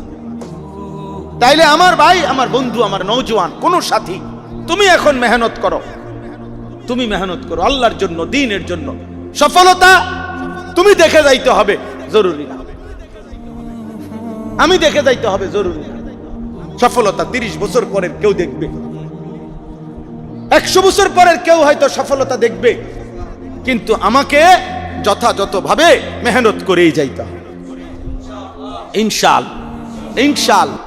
S1: তাইলে আমার ভাই, আমার বন্ধু, আমার নওজোয়ান কোন সাথী, তুমি এখন মেহনত করো, তুমি মেহনত করো আল্লাহর জন্য, দ্বীনের জন্য। সফলতা তুমি দেখে যাইতে হবে জরুরি না, আমি দেখে যাইতে হবে জরুরি না। সফলতা 30 বছর পরের কেউ দেখবে, 100 বছর পরের কেউ হয়তো সফলতা দেখবে, কিন্তু আমাকে যথাযথভাবে মেহনত করেই যাইতে হবে। ইনশাআল্লাহ, ইনশাআল্লাহ।